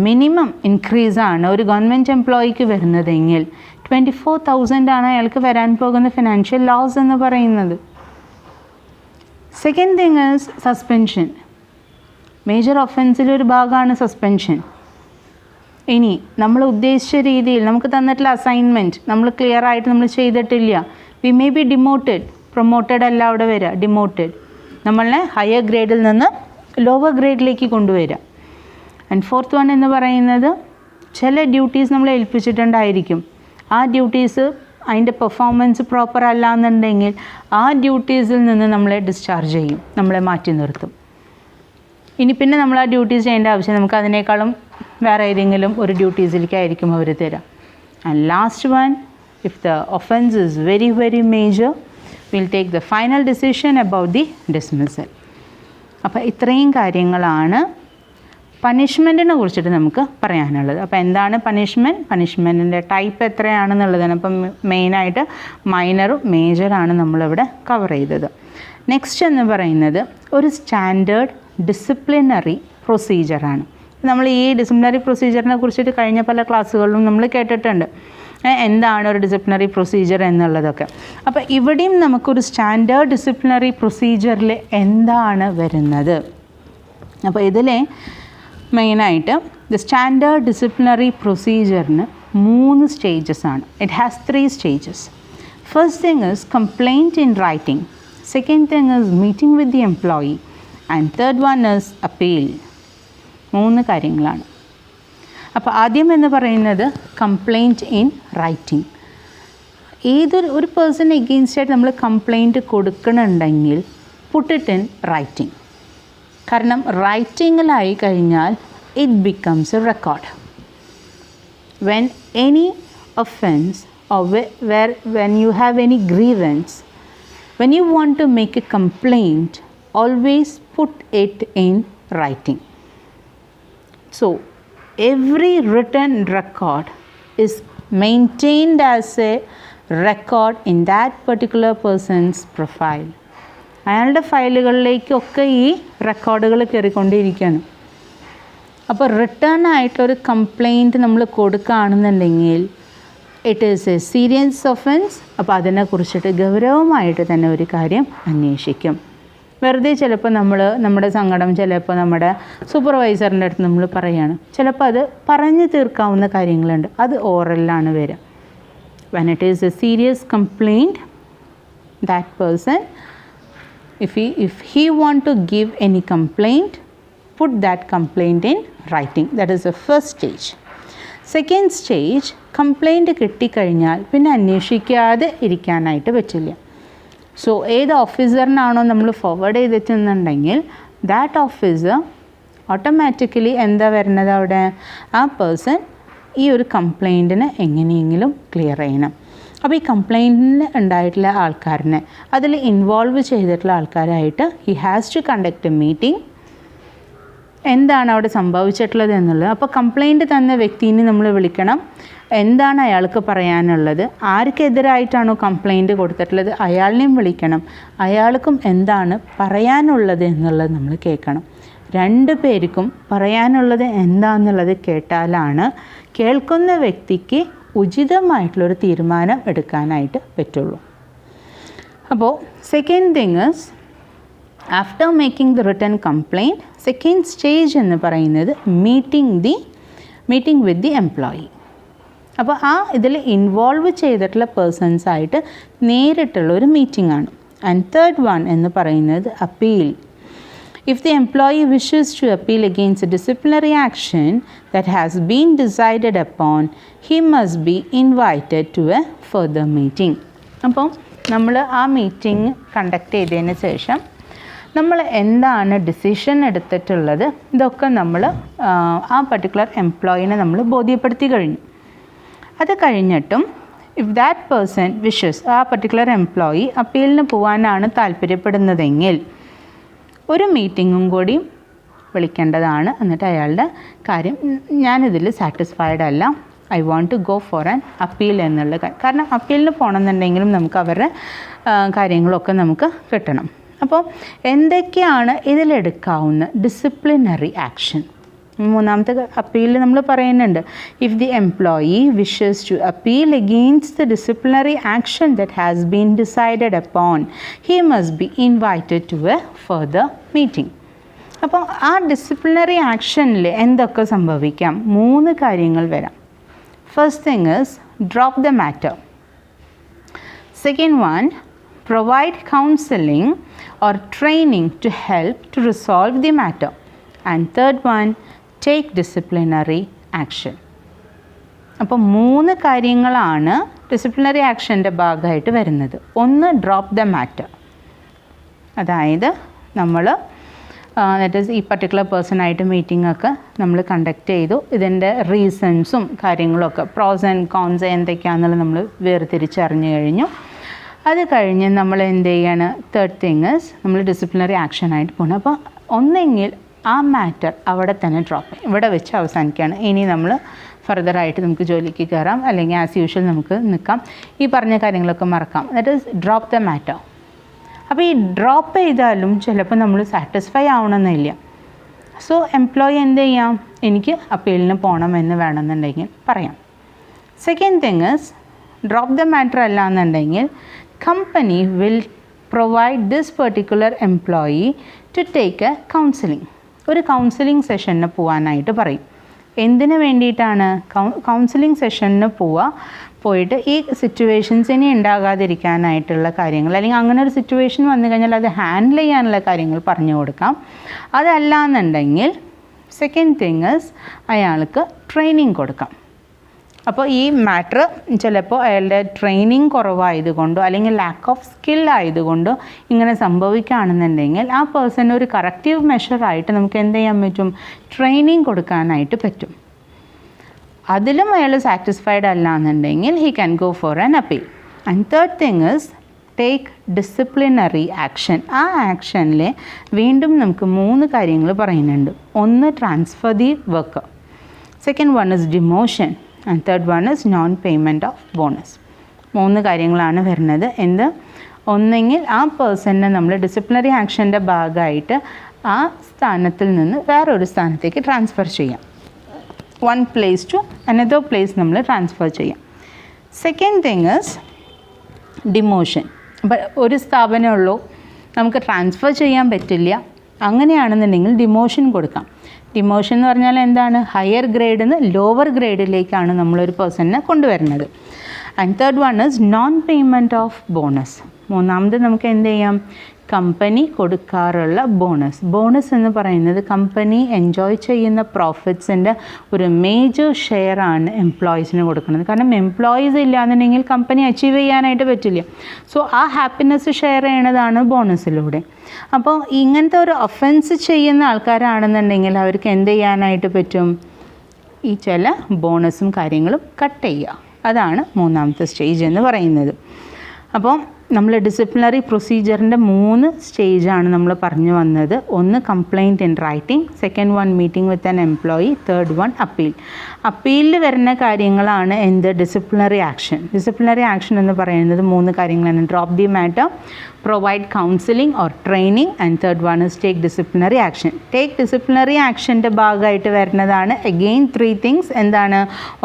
മിനിമം ഇൻക്രീസാണ് ഒരു ഗവൺമെൻറ് എംപ്ലോയിക്ക് വരുന്നതെങ്കിൽ 24,000 ആണ് അയാൾക്ക് വരാൻ പോകുന്ന ഫിനാൻഷ്യൽ ലോസ് എന്ന് പറയുന്നത്. Second thing is suspension. Major ഒഫൻസിലൊരു ഭാഗമാണ് സസ്പെൻഷൻ. ഇനി നമ്മൾ ഉദ്ദേശിച്ച രീതിയിൽ നമുക്ക് തന്നിട്ടുള്ള അസൈൻമെൻറ്റ് നമ്മൾ ക്ലിയർ ആയിട്ട് നമ്മൾ ചെയ്തിട്ടില്ല, വി മേ ബി ഡിമോട്ടഡ്. പ്രൊമോട്ടഡ് അല്ല അവിടെ വരിക, ഡിമോട്ടഡ്. നമ്മളെ ഹയർ ഗ്രേഡിൽ നിന്ന് ലോവർ ഗ്രേഡിലേക്ക് കൊണ്ടുവരിക. ആൻഡ് ഫോർത്ത് വൺ എന്ന് പറയുന്നത്, ചില ഡ്യൂട്ടീസ് നമ്മൾ ഏൽപ്പിച്ചിട്ടുണ്ടായിരിക്കും, ആ ഡ്യൂട്ടീസ് അതിൻ്റെ പെർഫോമൻസ് പ്രോപ്പർ അല്ല എന്നുണ്ടെങ്കിൽ ആ ഡ്യൂട്ടീസിൽ നിന്ന് നമ്മളെ ഡിസ്ചാർജ് ചെയ്യും, നമ്മളെ മാറ്റി നിർത്തും. ഇനി പിന്നെ നമ്മൾ ആ ഡ്യൂട്ടീസ് ചെയ്യേണ്ട ആവശ്യം, നമുക്ക് അതിനേക്കാളും വേറെ ഏതെങ്കിലും ഒരു ഡ്യൂട്ടീസിലേക്കായിരിക്കും അവർ തരാം. And last one, if the offence is very very major, will take the final decision about the dismissal. അപ്പോൾ ഇത്രയും കാര്യങ്ങളാണ് പണിഷ്മെൻറ്റിനെ കുറിച്ചിട്ട് നമുക്ക് പറയാനുള്ളത്. അപ്പോൾ എന്താണ് പണിഷ്മെൻറ്റിൻ്റെ ടൈപ്പ് എത്രയാണെന്നുള്ളതാണ്. അപ്പം മെയിനായിട്ട് മൈനറും മേജറാണ് നമ്മളിവിടെ കവർ ചെയ്തത്. നെക്സ്റ്റ് എന്ന് പറയുന്നത് ഒരു സ്റ്റാൻഡേർഡ് ഡിസിപ്ലിനറി പ്രൊസീജിയറാണ്. നമ്മൾ ഈ ഡിസിപ്ലിനറി പ്രൊസീജിയറിനെ കുറിച്ചിട്ട് കഴിഞ്ഞ പല ക്ലാസ്സുകളിലും നമ്മൾ കേട്ടിട്ടുണ്ട്, എന്താണ് ഒരു ഡിസിപ്ലിനറി പ്രൊസീജിയർ എന്നുള്ളതൊക്കെ. അപ്പോൾ ഇവിടെയും നമുക്കൊരു സ്റ്റാൻഡേർഡ് ഡിസിപ്ലിനറി പ്രൊസീജിയറിൽ എന്താണ് വരുന്നത്? അപ്പോൾ ഇതിലെ മെയിനായിട്ട് ദ സ്റ്റാൻഡേർഡ് ഡിസിപ്ലിനറി പ്രൊസീജിയറിന് 3 സ്റ്റേജസ് ആണ്. It has 3 stages. First thing is complaint in writing, second thing is meeting with the employee, and third one is appeal. 3 കാര്യങ്ങളാണ്. അപ്പോൾ ആദ്യം എന്ന് പറയുന്നത് കംപ്ലയിൻറ്റ് ഇൻ റൈറ്റിംഗ്. ഒരു പേഴ്സൺ എഗെയിൻസ്റ്റായിട്ട് നമ്മൾ കംപ്ലയിൻറ്റ് കൊടുക്കണമെങ്കിൽ പുട്ട് ഇറ്റ് ഇൻ റൈറ്റിംഗ്. കാരണം റൈറ്റിങ്ങിലായി കഴിഞ്ഞാൽ it becomes A record. When any offence or when you have any grievance, when you want to make a complaint, always put it in writing. So every written record is maintained as a record in that particular person's profile. അയാളുടെ ഫയലുകളിലേക്കൊക്കെ ഈ റെക്കോർഡുകൾ കയറിക്കൊണ്ടിരിക്കുകയാണ്. അപ്പോൾ റിട്ടേൺ ആയിട്ടൊരു കംപ്ലയിൻറ്റ് നമ്മൾ കൊടുക്കുകയാണെന്നുണ്ടെങ്കിൽ it is a serious offense. അപ്പോൾ അതിനെക്കുറിച്ചിട്ട് ഗൗരവമായിട്ട് തന്നെ ഒരു കാര്യം അന്വേഷിക്കും. വെറുതെ ചിലപ്പോൾ നമ്മുടെ സങ്കടം ചിലപ്പോൾ നമ്മുടെ സൂപ്പർവൈസറിൻ്റെ അടുത്ത് നമ്മൾ പറയുകയാണ്, ചിലപ്പോൾ അത് പറഞ്ഞു തീർക്കാവുന്ന കാര്യങ്ങളുണ്ട്, അത് ഓറലിലാണ് വരിക. When it is a serious complaint, that person if he want to give any complaint, put that complaint in writing. That is the first stage. Second stage, complaint കിട്ടിക്കഴിഞ്ഞാൽ പിന്നെ അന്വേഷിക്കാതെ ഇരിക്കാനായിട്ട് പറ്റില്ല. സോ ഏത് ഓഫീസറിനാണോ നമ്മൾ ഫോർവേഡ് ചെയ്തിട്ടുണ്ടെങ്കിൽ ദാറ്റ് ഓഫീസർ ഓട്ടോമാറ്റിക്കലി എന്താ വരുന്നത്, അവിടെ ആ പേഴ്സൺ ഈ ഒരു കംപ്ലയിൻറ്റിനെ എങ്ങനെയെങ്കിലും ക്ലിയർ ചെയ്യണം. അപ്പോൾ ഈ കംപ്ലയിൻറ്റിന് ഉണ്ടായിട്ടുള്ള ആൾക്കാരനെ അതിൽ ഇൻവോൾവ് ചെയ്തിട്ടുള്ള ആൾക്കാരായിട്ട് he has to conduct a meeting. എന്താണ് അവിടെ സംഭവിച്ചിട്ടുള്ളത് എന്നുള്ളത്. അപ്പോൾ കംപ്ലയിൻറ്റ് തന്ന വ്യക്തിനെ നമ്മൾ വിളിക്കണം, എന്താണ് അയാൾക്ക് പറയാനുള്ളത്, ആർക്കെതിരായിട്ടാണോ കംപ്ലയിൻറ്റ് കൊടുത്തിട്ടുള്ളത് അയാളിനെയും വിളിക്കണം, അയാൾക്കും എന്താണ് പറയാനുള്ളത് എന്നുള്ളത് നമ്മൾ കേൾക്കണം. രണ്ട് പേർക്കും പറയാനുള്ളത് എന്താണെന്നുള്ളത് കേട്ടാലാണ് കേൾക്കുന്ന വ്യക്തിക്ക് ഉചിതമായിട്ടുള്ളൊരു തീരുമാനം എടുക്കാനായിട്ട് പറ്റുള്ളൂ. അപ്പോൾ second thing is, after making the written complaint, second stage എന്ന് പറയുന്നത് മീറ്റിംഗ് വിത്ത് ദി എംപ്ലോയി. അപ്പോൾ ഇതിൽ ഇൻവോൾവ് ചെയ്തിട്ടുള്ള പേഴ്സൺസായിട്ട് നേരിട്ടുള്ള ഒരു മീറ്റിംഗ് ആണ്. ആൻഡ് തേർഡ് വൺ എന്ന് പറയുന്നത് appeal. If the employee wishes to appeal against a disciplinary action that has been decided upon, he must be invited to a further meeting. അപ്പോൾ നമ്മൾ ആ മീറ്റിംഗ് കണ്ടക്ട് ചെയ്തതിന് ശേഷം നമ്മൾ എന്താണ് ഡിസിഷൻ എടുത്തിട്ടുള്ളത് ഇതൊക്കെ നമ്മൾ ആ പർട്ടിക്കുലർ എംപ്ലോയിനെ നമ്മൾ ബോധ്യപ്പെടുത്തി കഴിഞ്ഞു. അത് കഴിഞ്ഞിട്ടും ഇഫ് ദാറ്റ് പേഴ്സൺ വിഷസ്, ആ പർട്ടിക്കുലർ എംപ്ലോയി അപ്പീലിന് പോകാനാണ് താല്പര്യപ്പെടുന്നതെങ്കിൽ ഒരു മീറ്റിങ്ങും കൂടി വിളിക്കേണ്ടതാണ്. എന്നിട്ട് അയാളുടെ കാര്യം, ഞാനിതിൽ സാറ്റിസ്ഫൈഡ് അല്ല, I want to go for an appeal എന്നുള്ള കാരണം അപ്പീലിന് പോകണമെന്നുണ്ടെങ്കിലും നമുക്ക് അവരുടെ കാര്യങ്ങളൊക്കെ നമുക്ക് കിട്ടണം. അപ്പോൾ എന്തൊക്കെയാണ് ഇതിലെടുക്കാവുന്ന ഡിസിപ്ലിനറി ആക്ഷൻ? മൂന്നാമത്തെ അപ്പീലിൽ നമ്മൾ പറയുന്നുണ്ട്, if the employee wishes to appeal against the disciplinary action that has been decided upon, he must be invited to a further meeting. അപ്പോൾ ആ ഡിസിപ്ലിനറി ആക്ഷനിൽ എന്തൊക്കെ സംഭവിക്കാം? 3 കാര്യങ്ങൾ വരാം. First thing is drop the matter. Second one, provide counseling or training to help to resolve the matter. And third one, take disciplinary action. അപ്പോൾ 3 കാര്യങ്ങളാണ് ഡിസിപ്ലിനറി ആക്ഷൻ്റെ ഭാഗമായിട്ട് വരുന്നത്. ഒന്ന്, ഡ്രോപ്പ് ദ മാറ്റർ, അതായത് നമ്മൾ ഈ പർട്ടിക്കുലർ പേഴ്സണായിട്ട് മീറ്റിംഗ് ഒക്കെ നമ്മൾ കണ്ടക്ട് ചെയ്തു, ഇതിൻ്റെ റീസൺസും കാര്യങ്ങളൊക്കെ പ്രോസ് ആൻഡ് കോൺസ് എന്തൊക്കെയാണെന്നുള്ളത് നമ്മൾ വേർതിരിച്ചറിഞ്ഞു കഴിഞ്ഞു. അത് കഴിഞ്ഞ് നമ്മൾ എന്ത് ചെയ്യാണ്? തേർഡ് തിങ് ഇസ് നമ്മൾ ഡിസിപ്ലിനറി ആക്ഷനായിട്ട് പോകണം. അപ്പോൾ ഒന്നെങ്കിൽ ആ മാറ്റർ അവിടെ തന്നെ ഡ്രോപ്പ് ചെയ്യും, ഇവിടെ വെച്ച് അവസാനിക്കുകയാണ്. ഇനി നമ്മൾ ഫർദറായിട്ട് നമുക്ക് ജോലിക്ക് കയറാം, അല്ലെങ്കിൽ ആസ് യൂഷ്വൽ നമുക്ക് നിൽക്കാം, ഈ പറഞ്ഞ കാര്യങ്ങളൊക്കെ മറക്കാം. That is drop the matter. അപ്പോൾ ഈ ഡ്രോപ്പ് ചെയ്താലും ചിലപ്പോൾ നമ്മൾ സാറ്റിസ്ഫൈ ആവണമെന്നില്ല. സോ എംപ്ലോയി എന്ത് ചെയ്യാം? എനിക്ക് അപ്പീലിന് പോകണമെന്ന് വേണമെന്നുണ്ടെങ്കിൽ പറയാം. Second thing is drop the matter അല്ല എന്നുണ്ടെങ്കിൽ company will provide this particular employee to take a counseling. ഒരു കൗൺസിലിംഗ് സെഷന് പോകാനായിട്ട് പറയും. എന്തിനു വേണ്ടിയിട്ടാണ്? കൗൺസിലിംഗ് സെഷന് പോയിട്ട് ഈ സിറ്റുവേഷൻസ് ഇനി ഉണ്ടാകാതിരിക്കാനായിട്ടുള്ള കാര്യങ്ങൾ, അല്ലെങ്കിൽ അങ്ങനെ ഒരു സിറ്റുവേഷൻ വന്നു കഴിഞ്ഞാൽ അത് ഹാൻഡിൽ ചെയ്യാനുള്ള കാര്യങ്ങൾ പറഞ്ഞു കൊടുക്കാം. അതല്ല എന്നുണ്ടെങ്കിൽ സെക്കൻഡ് തിങ് ഇസ് അയാൾക്ക് ട്രെയിനിങ് കൊടുക്കാം. അപ്പോൾ ഈ മാറ്റർ ചിലപ്പോൾ അയാളുടെ ട്രെയിനിങ് കുറവായതുകൊണ്ടോ അല്ലെങ്കിൽ ലാക്ക് ഓഫ് സ്കിൽ ആയതുകൊണ്ടോ ഇങ്ങനെ സംഭവിക്കുകയാണെന്നുണ്ടെങ്കിൽ ആ പേഴ്സൺ ഒരു കറക്റ്റീവ് മെഷറായിട്ട് നമുക്ക് എന്ത് ചെയ്യാൻ പറ്റും, ട്രെയിനിങ് കൊടുക്കാനായിട്ട് പറ്റും. അതിലും അയാൾ സാറ്റിസ്ഫൈഡ് അല്ല എന്നുണ്ടെങ്കിൽ he can go for an appeal. And third thing is take disciplinary action. ആ ആക്ഷനിൽ വീണ്ടും നമുക്ക് 3 കാര്യങ്ങൾ പറയുന്നുണ്ട്. ഒന്ന്, transfer the work. Second one is demotion. And third one is non payment of bonus. 3 കാര്യങ്ങളാണ് വരുന്നത്. എന്ത്, ഒന്നെങ്കിൽ ആ പേഴ്സണിനെ നമ്മൾ ഡിസിപ്ലിനറി ആക്ഷൻ്റെ ഭാഗമായിട്ട് ആ സ്ഥാനത്തിൽ നിന്ന് വേറൊരു സ്ഥാനത്തേക്ക് ട്രാൻസ്ഫർ ചെയ്യാം. One place to another place നമ്മൾ ട്രാൻസ്ഫർ ചെയ്യാം. Second thing is demotion. അപ്പം ഒരു സ്ഥാപനമുള്ളൂ, നമുക്ക് ട്രാൻസ്ഫർ ചെയ്യാൻ പറ്റില്ല, അങ്ങനെയാണെന്നുണ്ടെങ്കിൽ ഡിമോഷൻ കൊടുക്കാം. ഡിമോഷൻ എന്ന് പറഞ്ഞാൽ എന്താണ്, ഹയർ ഗ്രേഡിൽ നിന്ന് ലോവർ ഗ്രേഡിലേക്കാണ് നമ്മളൊരു പേഴ്സണിനെ കൊണ്ടുവരുന്നത്. And third one is non payment of bonus. മൂന്നാമത് നമുക്ക് എന്ത് ചെയ്യാം, കമ്പനി കൊടുക്കാറുള്ള ബോണസ് എന്ന് പറയുന്നത് കമ്പനി എൻജോയ് ചെയ്യുന്ന പ്രോഫിറ്റ്സിൻ്റെ ഒരു മേജർ ഷെയറാണ് എംപ്ലോയീസിന് കൊടുക്കുന്നത്. കാരണം എംപ്ലോയീസ് ഇല്ലാന്നുണ്ടെങ്കിൽ കമ്പനി അച്ചീവ് ചെയ്യാനായിട്ട് പറ്റില്ല. സോ ആ ഹാപ്പിനെസ് ഷെയർ ചെയ്യണതാണ് ബോണസിലൂടെ. അപ്പോൾ ഇങ്ങനത്തെ ഒരു ഒഫൻസ് ചെയ്യുന്ന ആൾക്കാരാണെന്നുണ്ടെങ്കിൽ അവർക്ക് എന്ത് ചെയ്യാനായിട്ട് പറ്റും, ഈ ചില ബോണസും കാര്യങ്ങളും കട്ട് ചെയ്യുക. അതാണ് 3ാമത്തെ സ്റ്റേജ് എന്ന് പറയുന്നത്. അപ്പോൾ നമ്മൾ ഡിസിപ്ലിനറി പ്രൊസീജിയറിൻ്റെ 3 സ്റ്റേജാണ് നമ്മൾ പറഞ്ഞു വന്നത്. ഒന്ന്, complaint in writing. Second one, meeting with an employee. Third one, appeal. അപ്പീലിൽ വരുന്ന കാര്യങ്ങളാണ് എന്ത്, ഡിസിപ്ലിനറി ആക്ഷൻ. ഡിസിപ്ലിനറി ആക്ഷൻ എന്ന് പറയുന്നത് 3 കാര്യങ്ങളാണ്. Drop the matter, provide counselling or training, and third one is take disciplinary action. Take disciplinary ആക്ഷൻ്റെ ഭാഗമായിട്ട് വരുന്നതാണ് അഗെയിൻ 3 തിങ്സ്. എന്താണ്,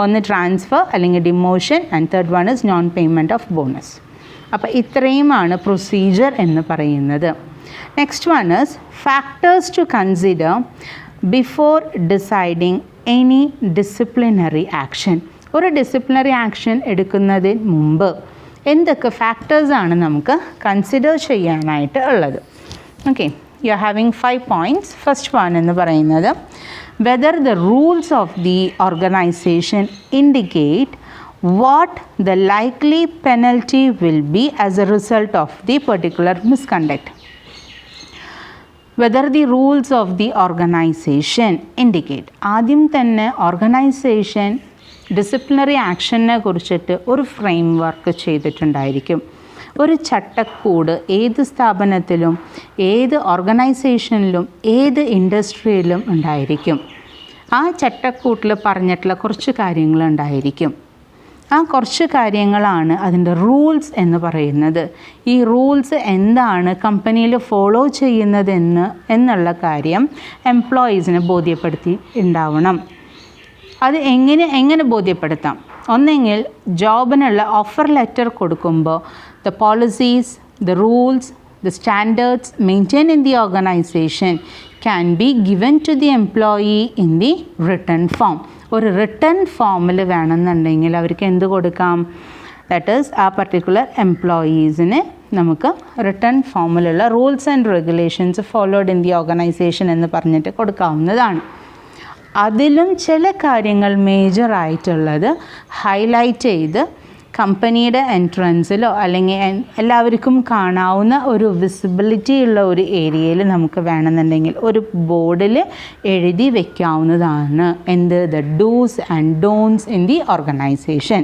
ഒന്ന് ട്രാൻസ്ഫർ അല്ലെങ്കിൽ demotion, and third one is non payment of bonus. അപ്പോൾ ഇത്രയുമാണ് പ്രൊസീജിയർ എന്ന് പറയുന്നത്. Next one is factors to consider before deciding any disciplinary action. ഒരു ഡിസിപ്ലിനറി ആക്ഷൻ എടുക്കുന്നതിന് മുമ്പ് എന്തൊക്കെ ഫാക്ടേഴ്സാണ് നമുക്ക് കൺസിഡർ ചെയ്യാനായിട്ട് ഉള്ളത്. Okay, you are having 5 points. First one എന്ന് പറയുന്നത് whether the rules of the organisation indicate what the likely penalty will be as a result of the particular misconduct. Whether the rules of the organization indicate. ആദ്യം തന്നെ ഓർഗനൈസേഷൻ ഡിസിപ്ലിനറി ആക്ഷനെ കുറിച്ചിട്ട് ഒരു ഫ്രെയിം വർക്ക് ചെയ്തിട്ടുണ്ടായിരിക്കും. ഒരു ചട്ടക്കൂട് ഏത് സ്ഥാപനത്തിലും ഏത് ഓർഗനൈസേഷനിലും ഏത് ഇൻഡസ്ട്രിയിലും ഉണ്ടായിരിക്കും. ആ ചട്ടക്കൂട്ടിൽ പറഞ്ഞിട്ടുള്ള കുറച്ച് കാര്യങ്ങളുണ്ടായിരിക്കും. ആ കുറച്ച് കാര്യങ്ങളാണ് അതിൻ്റെ റൂൾസ് എന്ന് പറയുന്നത്. ഈ റൂൾസ് എന്താണ് കമ്പനിയിൽ ഫോളോ ചെയ്യുന്നതെന്നുള്ള കാര്യം എംപ്ലോയീസിനെ ബോധ്യപ്പെടുത്തി ഉണ്ടാവണം. അത് എങ്ങനെ ബോധ്യപ്പെടുത്താം, ഒന്നെങ്കിൽ ജോബിനുള്ള ഓഫർ ലെറ്റർ കൊടുക്കുമ്പോൾ the policies, the rules, the standards maintained in the organization can be given to the employee in the written form. ഒരു റിട്ടൺ ഫോമിൽ വേണമെന്നുണ്ടെങ്കിൽ അവർക്ക് എന്ത് കൊടുക്കാം, ദാറ്റ് ഈസ് ആ പർട്ടിക്കുലർ എംപ്ലോയീസിന് നമുക്ക് റിട്ടൺ ഫോമിലുള്ള rules and regulations followed in the organisation എന്ന് പറഞ്ഞിട്ട് കൊടുക്കാവുന്നതാണ്. അതിലും ചില കാര്യങ്ങൾ മേജറായിട്ടുള്ളത് ഹൈലൈറ്റ് ചെയ്ത് കമ്പനിയുടെ എൻട്രൻസിലോ അല്ലെങ്കിൽ എല്ലാവർക്കും കാണാവുന്ന ഒരു വിസിബിലിറ്റി ഉള്ള ഒരു ഏരിയയിൽ നമുക്ക് വേണമെന്നുണ്ടെങ്കിൽ ഒരു ബോർഡിൽ എഴുതി വയ്ക്കാവുന്നതാണ്. എന്ത്, the dos and don'ts in the organisation.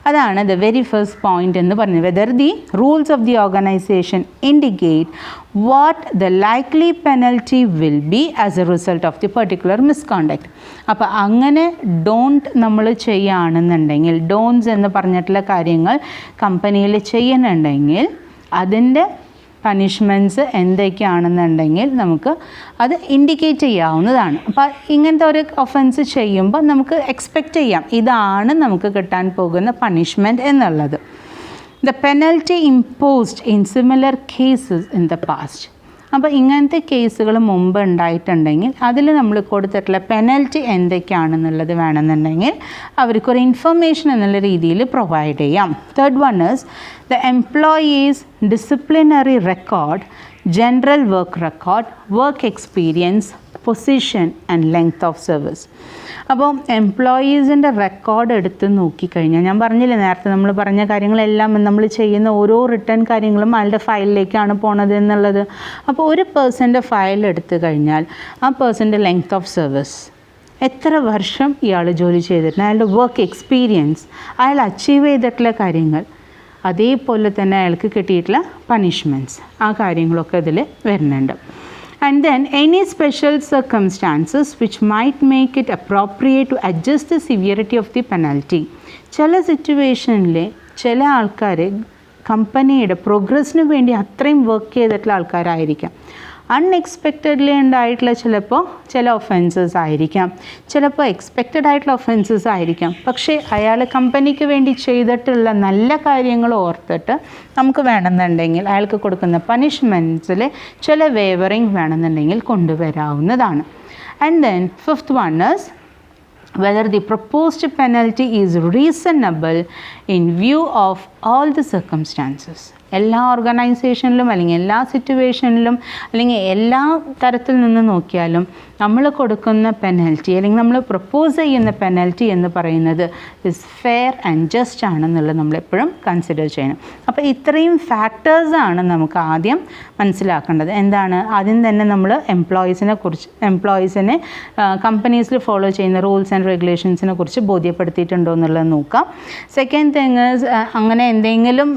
അതാണ് ദ വെരി ഫസ്റ്റ് പോയിൻ്റ് എന്ന് പറഞ്ഞത്. Whether the rules of the organisation indicate what the likely penalty will be as A result of the particular misconduct. അപ്പോൾ അങ്ങനെ ഡോണ്ട് നമ്മൾ ചെയ്യുകയാണെന്നുണ്ടെങ്കിൽ, ഡോൺസ് എന്ന് പറഞ്ഞിട്ടുള്ള കാര്യങ്ങൾ കമ്പനിയിൽ ചെയ്യുന്നുണ്ടെങ്കിൽ അതിൻ്റെ പണിഷ്മെൻറ്റ്സ് എന്തൊക്കെയാണെന്നുണ്ടെങ്കിൽ നമുക്ക് അത് ഇൻഡിക്കേറ്റ് ചെയ്യാവുന്നതാണ്. അപ്പോൾ ഇങ്ങനത്തെ ഒരു ഒഫൻസ് ചെയ്യുമ്പോൾ നമുക്ക് എക്സ്പെക്റ്റ് ചെയ്യാം ഇതാണ് നമുക്ക് കിട്ടാൻ പോകുന്ന പണിഷ്മെൻറ്റ് എന്നുള്ളത്. The penalty imposed in similar cases in the past. അപ്പോൾ ഇങ്ങനത്തെ കേസുകൾ മുമ്പ് ഉണ്ടായിട്ടുണ്ടെങ്കിൽ അതിൽ നമ്മൾ കൊടുത്തിട്ടുള്ള പെനൽറ്റി എന്തൊക്കെയാണെന്നുള്ളത് വേണമെന്നുണ്ടെങ്കിൽ അവർക്കൊരു ഇൻഫർമേഷൻ എന്നുള്ള രീതിയിൽ പ്രൊവൈഡ് ചെയ്യാം. Third one is the employees disciplinary record, general work record, work experience, position and length of service. അപ്പോൾ എംപ്ലോയീസിൻ്റെ റെക്കോർഡ് എടുത്ത് നോക്കിക്കഴിഞ്ഞാൽ, ഞാൻ പറഞ്ഞില്ലേ നേരത്തെ നമ്മൾ പറഞ്ഞ കാര്യങ്ങളെല്ലാം നമ്മൾ ചെയ്യുന്ന ഓരോ റിട്ടേൺ കാര്യങ്ങളും അയാളുടെ ഫയലിലേക്കാണ് പോണത് എന്നുള്ളത്. അപ്പോൾ ഒരു പേഴ്സൻ്റെ ഫയൽ എടുത്തു കഴിഞ്ഞാൽ ആ പേഴ്സൻ്റെ ലെങ്ത് ഓഫ് സർവീസ്, എത്ര വർഷം ഇയാൾ ജോലി ചെയ്തിട്ടുണ്ട്, അയാളുടെ വർക്ക് എക്സ്പീരിയൻസ്, അയാൾ അച്ചീവ് ചെയ്തിട്ടുള്ള കാര്യങ്ങൾ, അതേപോലെ തന്നെ അയാൾക്ക് കിട്ടിയിട്ടുള്ള പണിഷ്മെൻറ്റ്സ്, ആ കാര്യങ്ങളൊക്കെ ഇതിൽ വരുന്നുണ്ട്. And then any special circumstances which might make it appropriate to adjust the severity of the penalty. ചില സിറ്റുവേഷനിൽ ചില ആൾക്കാർ കമ്പനിയുടെ പ്രോഗ്രസ്സിന് വേണ്ടി അത്രയും വർക്ക് ചെയ്തിട്ടുള്ള ആൾക്കാരായിരിക്കാം. അൺഎക്സ്പെക്റ്റഡ്ലി ഉണ്ടായിട്ടുള്ള ചിലപ്പോൾ ചില ഒഫൻസസ് ആയിരിക്കാം, ചിലപ്പോൾ എക്സ്പെക്റ്റഡ് ആയിട്ടുള്ള ഒഫൻസസ് ആയിരിക്കാം. പക്ഷേ അയാൾ കമ്പനിക്ക് വേണ്ടി ചെയ്തിട്ടുള്ള നല്ല കാര്യങ്ങൾ ഓർത്തിട്ട് നമുക്ക് വേണമെന്നുണ്ടെങ്കിൽ അയാൾക്ക് കൊടുക്കുന്ന പണിഷ്മെൻറ്റ്സിൽ ചില വേവറിങ് വേണമെന്നുണ്ടെങ്കിൽ കൊണ്ടുവരാവുന്നതാണ്. And then fifth one is whether the proposed penalty is reasonable in view of all the circumstances. എല്ലാ ഓർഗനൈസേഷനിലും അല്ലെങ്കിൽ എല്ലാ സിറ്റുവേഷനിലും അല്ലെങ്കിൽ എല്ലാ തരത്തിൽ നിന്ന് നോക്കിയാലും നമ്മൾ കൊടുക്കുന്ന പെനൽറ്റി അല്ലെങ്കിൽ നമ്മൾ പ്രപ്പോസ് ചെയ്യുന്ന പെനൽറ്റി എന്ന് പറയുന്നത് ഇസ് ഫെയർ ആൻഡ് ജസ്റ്റ് ആണെന്നുള്ളത് നമ്മളെപ്പോഴും കൺസിഡർ ചെയ്യണം. അപ്പോൾ ഇത്രയും ഫാക്ടേഴ്സാണ് നമുക്ക് ആദ്യം മനസ്സിലാക്കേണ്ടത്. എന്താണ്? ആദ്യം തന്നെ നമ്മൾ എംപ്ലോയീസിനെ കമ്പനീസിൽ ഫോളോ ചെയ്യുന്ന റൂൾസ് ആൻഡ് റെഗുലേഷൻസിനെ കുറിച്ച് ബോധ്യപ്പെടുത്തിയിട്ടുണ്ടോ എന്നുള്ളത് നോക്കാം. സെക്കൻഡ് തിങ് ഈസ് അങ്ങനെ എന്തെങ്കിലും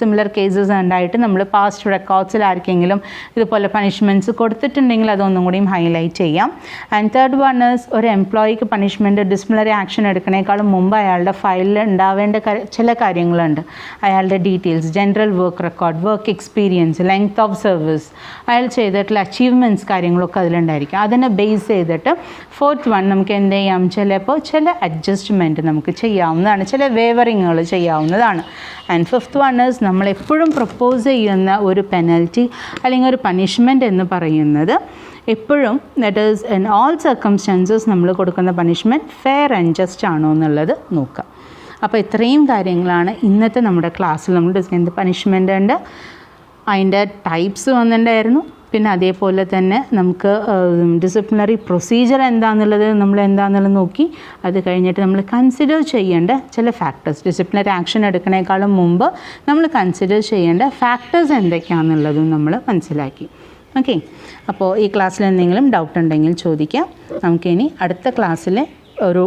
സിമിലർ കേസസ് ഉണ്ടായിട്ട് നമ്മൾ പാസ്റ്റ് റെക്കോർഡ്സിൽ ആർക്കെങ്കിലും ഇതുപോലെ പണിഷ്മെൻറ്റ്സ് കൊടുത്തിട്ടുണ്ടെങ്കിൽ അതൊന്നും കൂടിയും ഹൈലൈറ്റ് ചെയ്യാം. ആൻഡ് തേർഡ് വൺ ഈസ് ഒരു എംപ്ലോയിക്ക് പണിഷ്മെൻറ്റ് ഡിസിപ്ലിനറി ആക്ഷൻ എടുക്കണേക്കാളും മുമ്പ് അയാളുടെ ഫയലിൽ ഉണ്ടാവേണ്ട ചില കാര്യങ്ങളുണ്ട്. അയാളുടെ details, general work record, work experience, length of service, അയാൾ ചെയ്തിട്ടുള്ള അച്ചീവ്മെൻറ്റ്സ് കാര്യങ്ങളൊക്കെ അതിലുണ്ടായിരിക്കും. അതിനെ ബേസ് ചെയ്തിട്ട് ഫോർത്ത് വൺ നമുക്ക് എന്ത് ചെയ്യാം, ചിലപ്പോൾ ചില അഡ്ജസ്റ്റ്മെൻറ്റ് നമുക്ക് ചെയ്യാവുന്നതാണ്, ചില വേവറിങ്ങുകൾ ചെയ്യാവുന്നതാണ്. ആൻഡ് ഫിഫ്ത്ത് വൺ ഈസ് നമ്മളെപ്പോഴും പ്രപ്പോസ് ചെയ്യുന്ന ഒരു പെനൽറ്റി അല്ലെങ്കിൽ ഒരു പണിഷ്മെൻറ്റ് എന്ന് പറയുന്നത് എപ്പോഴും that is in all circumstances നമ്മൾ കൊടുക്കുന്ന പണിഷ്മെൻറ്റ് ഫെയർ ആൻഡ് ജസ്റ്റ് ആണോ എന്നുള്ളത് നോക്കുക. അപ്പോൾ ഇത്രയും കാര്യങ്ങളാണ് ഇന്നത്തെ നമ്മുടെ ക്ലാസ്സിൽ നമ്മൾ ഡിസ്കസ് ചെയ്യുന്നത്. പണിഷ്മെൻ്റ് ഉണ്ട്, അതിൻ്റെ ടൈപ്സ് വന്നിട്ടുണ്ടായിരുന്നു, പിന്നെ അതേപോലെ തന്നെ നമുക്ക് ഡിസിപ്ലിനറി പ്രൊസീജിയർ എന്താണെന്നുള്ളത് നമ്മൾ എന്താണെന്നുള്ളത് നോക്കി. അത് കഴിഞ്ഞിട്ട് നമ്മൾ കൺസിഡർ ചെയ്യേണ്ട ചില ഫാക്ടേഴ്സ്, ഡിസിപ്ലിനറി ആക്ഷൻ എടുക്കണേക്കാളും മുമ്പ് നമ്മൾ കൺസിഡർ ചെയ്യേണ്ട ഫാക്ടേഴ്സ് എന്തൊക്കെയാണെന്നുള്ളതും നമ്മൾ മനസ്സിലാക്കി. ഓക്കെ, അപ്പോൾ ഈ ക്ലാസ്സിൽ എന്തെങ്കിലും ഡൗട്ട് ഉണ്ടെങ്കിൽ ചോദിക്കാം. നമുക്കിനി അടുത്ത ക്ലാസ്സിൽ ഒരു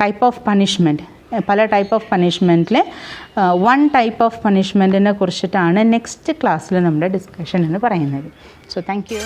ടൈപ്പ് ഓഫ് പണിഷ്മെൻറ്റ്, പല ടൈപ്പ് ഓഫ് പണിഷ്മെൻറ്റിൽ വൺ ടൈപ്പ് ഓഫ് പണിഷ്മെൻറ്റിനെ കുറിച്ചിട്ടാണ് നെക്സ്റ്റ് ക്ലാസ്സിൽ നമ്മുടെ ഡിസ്കഷൻ എന്ന് പറയുന്നത്. So thank U.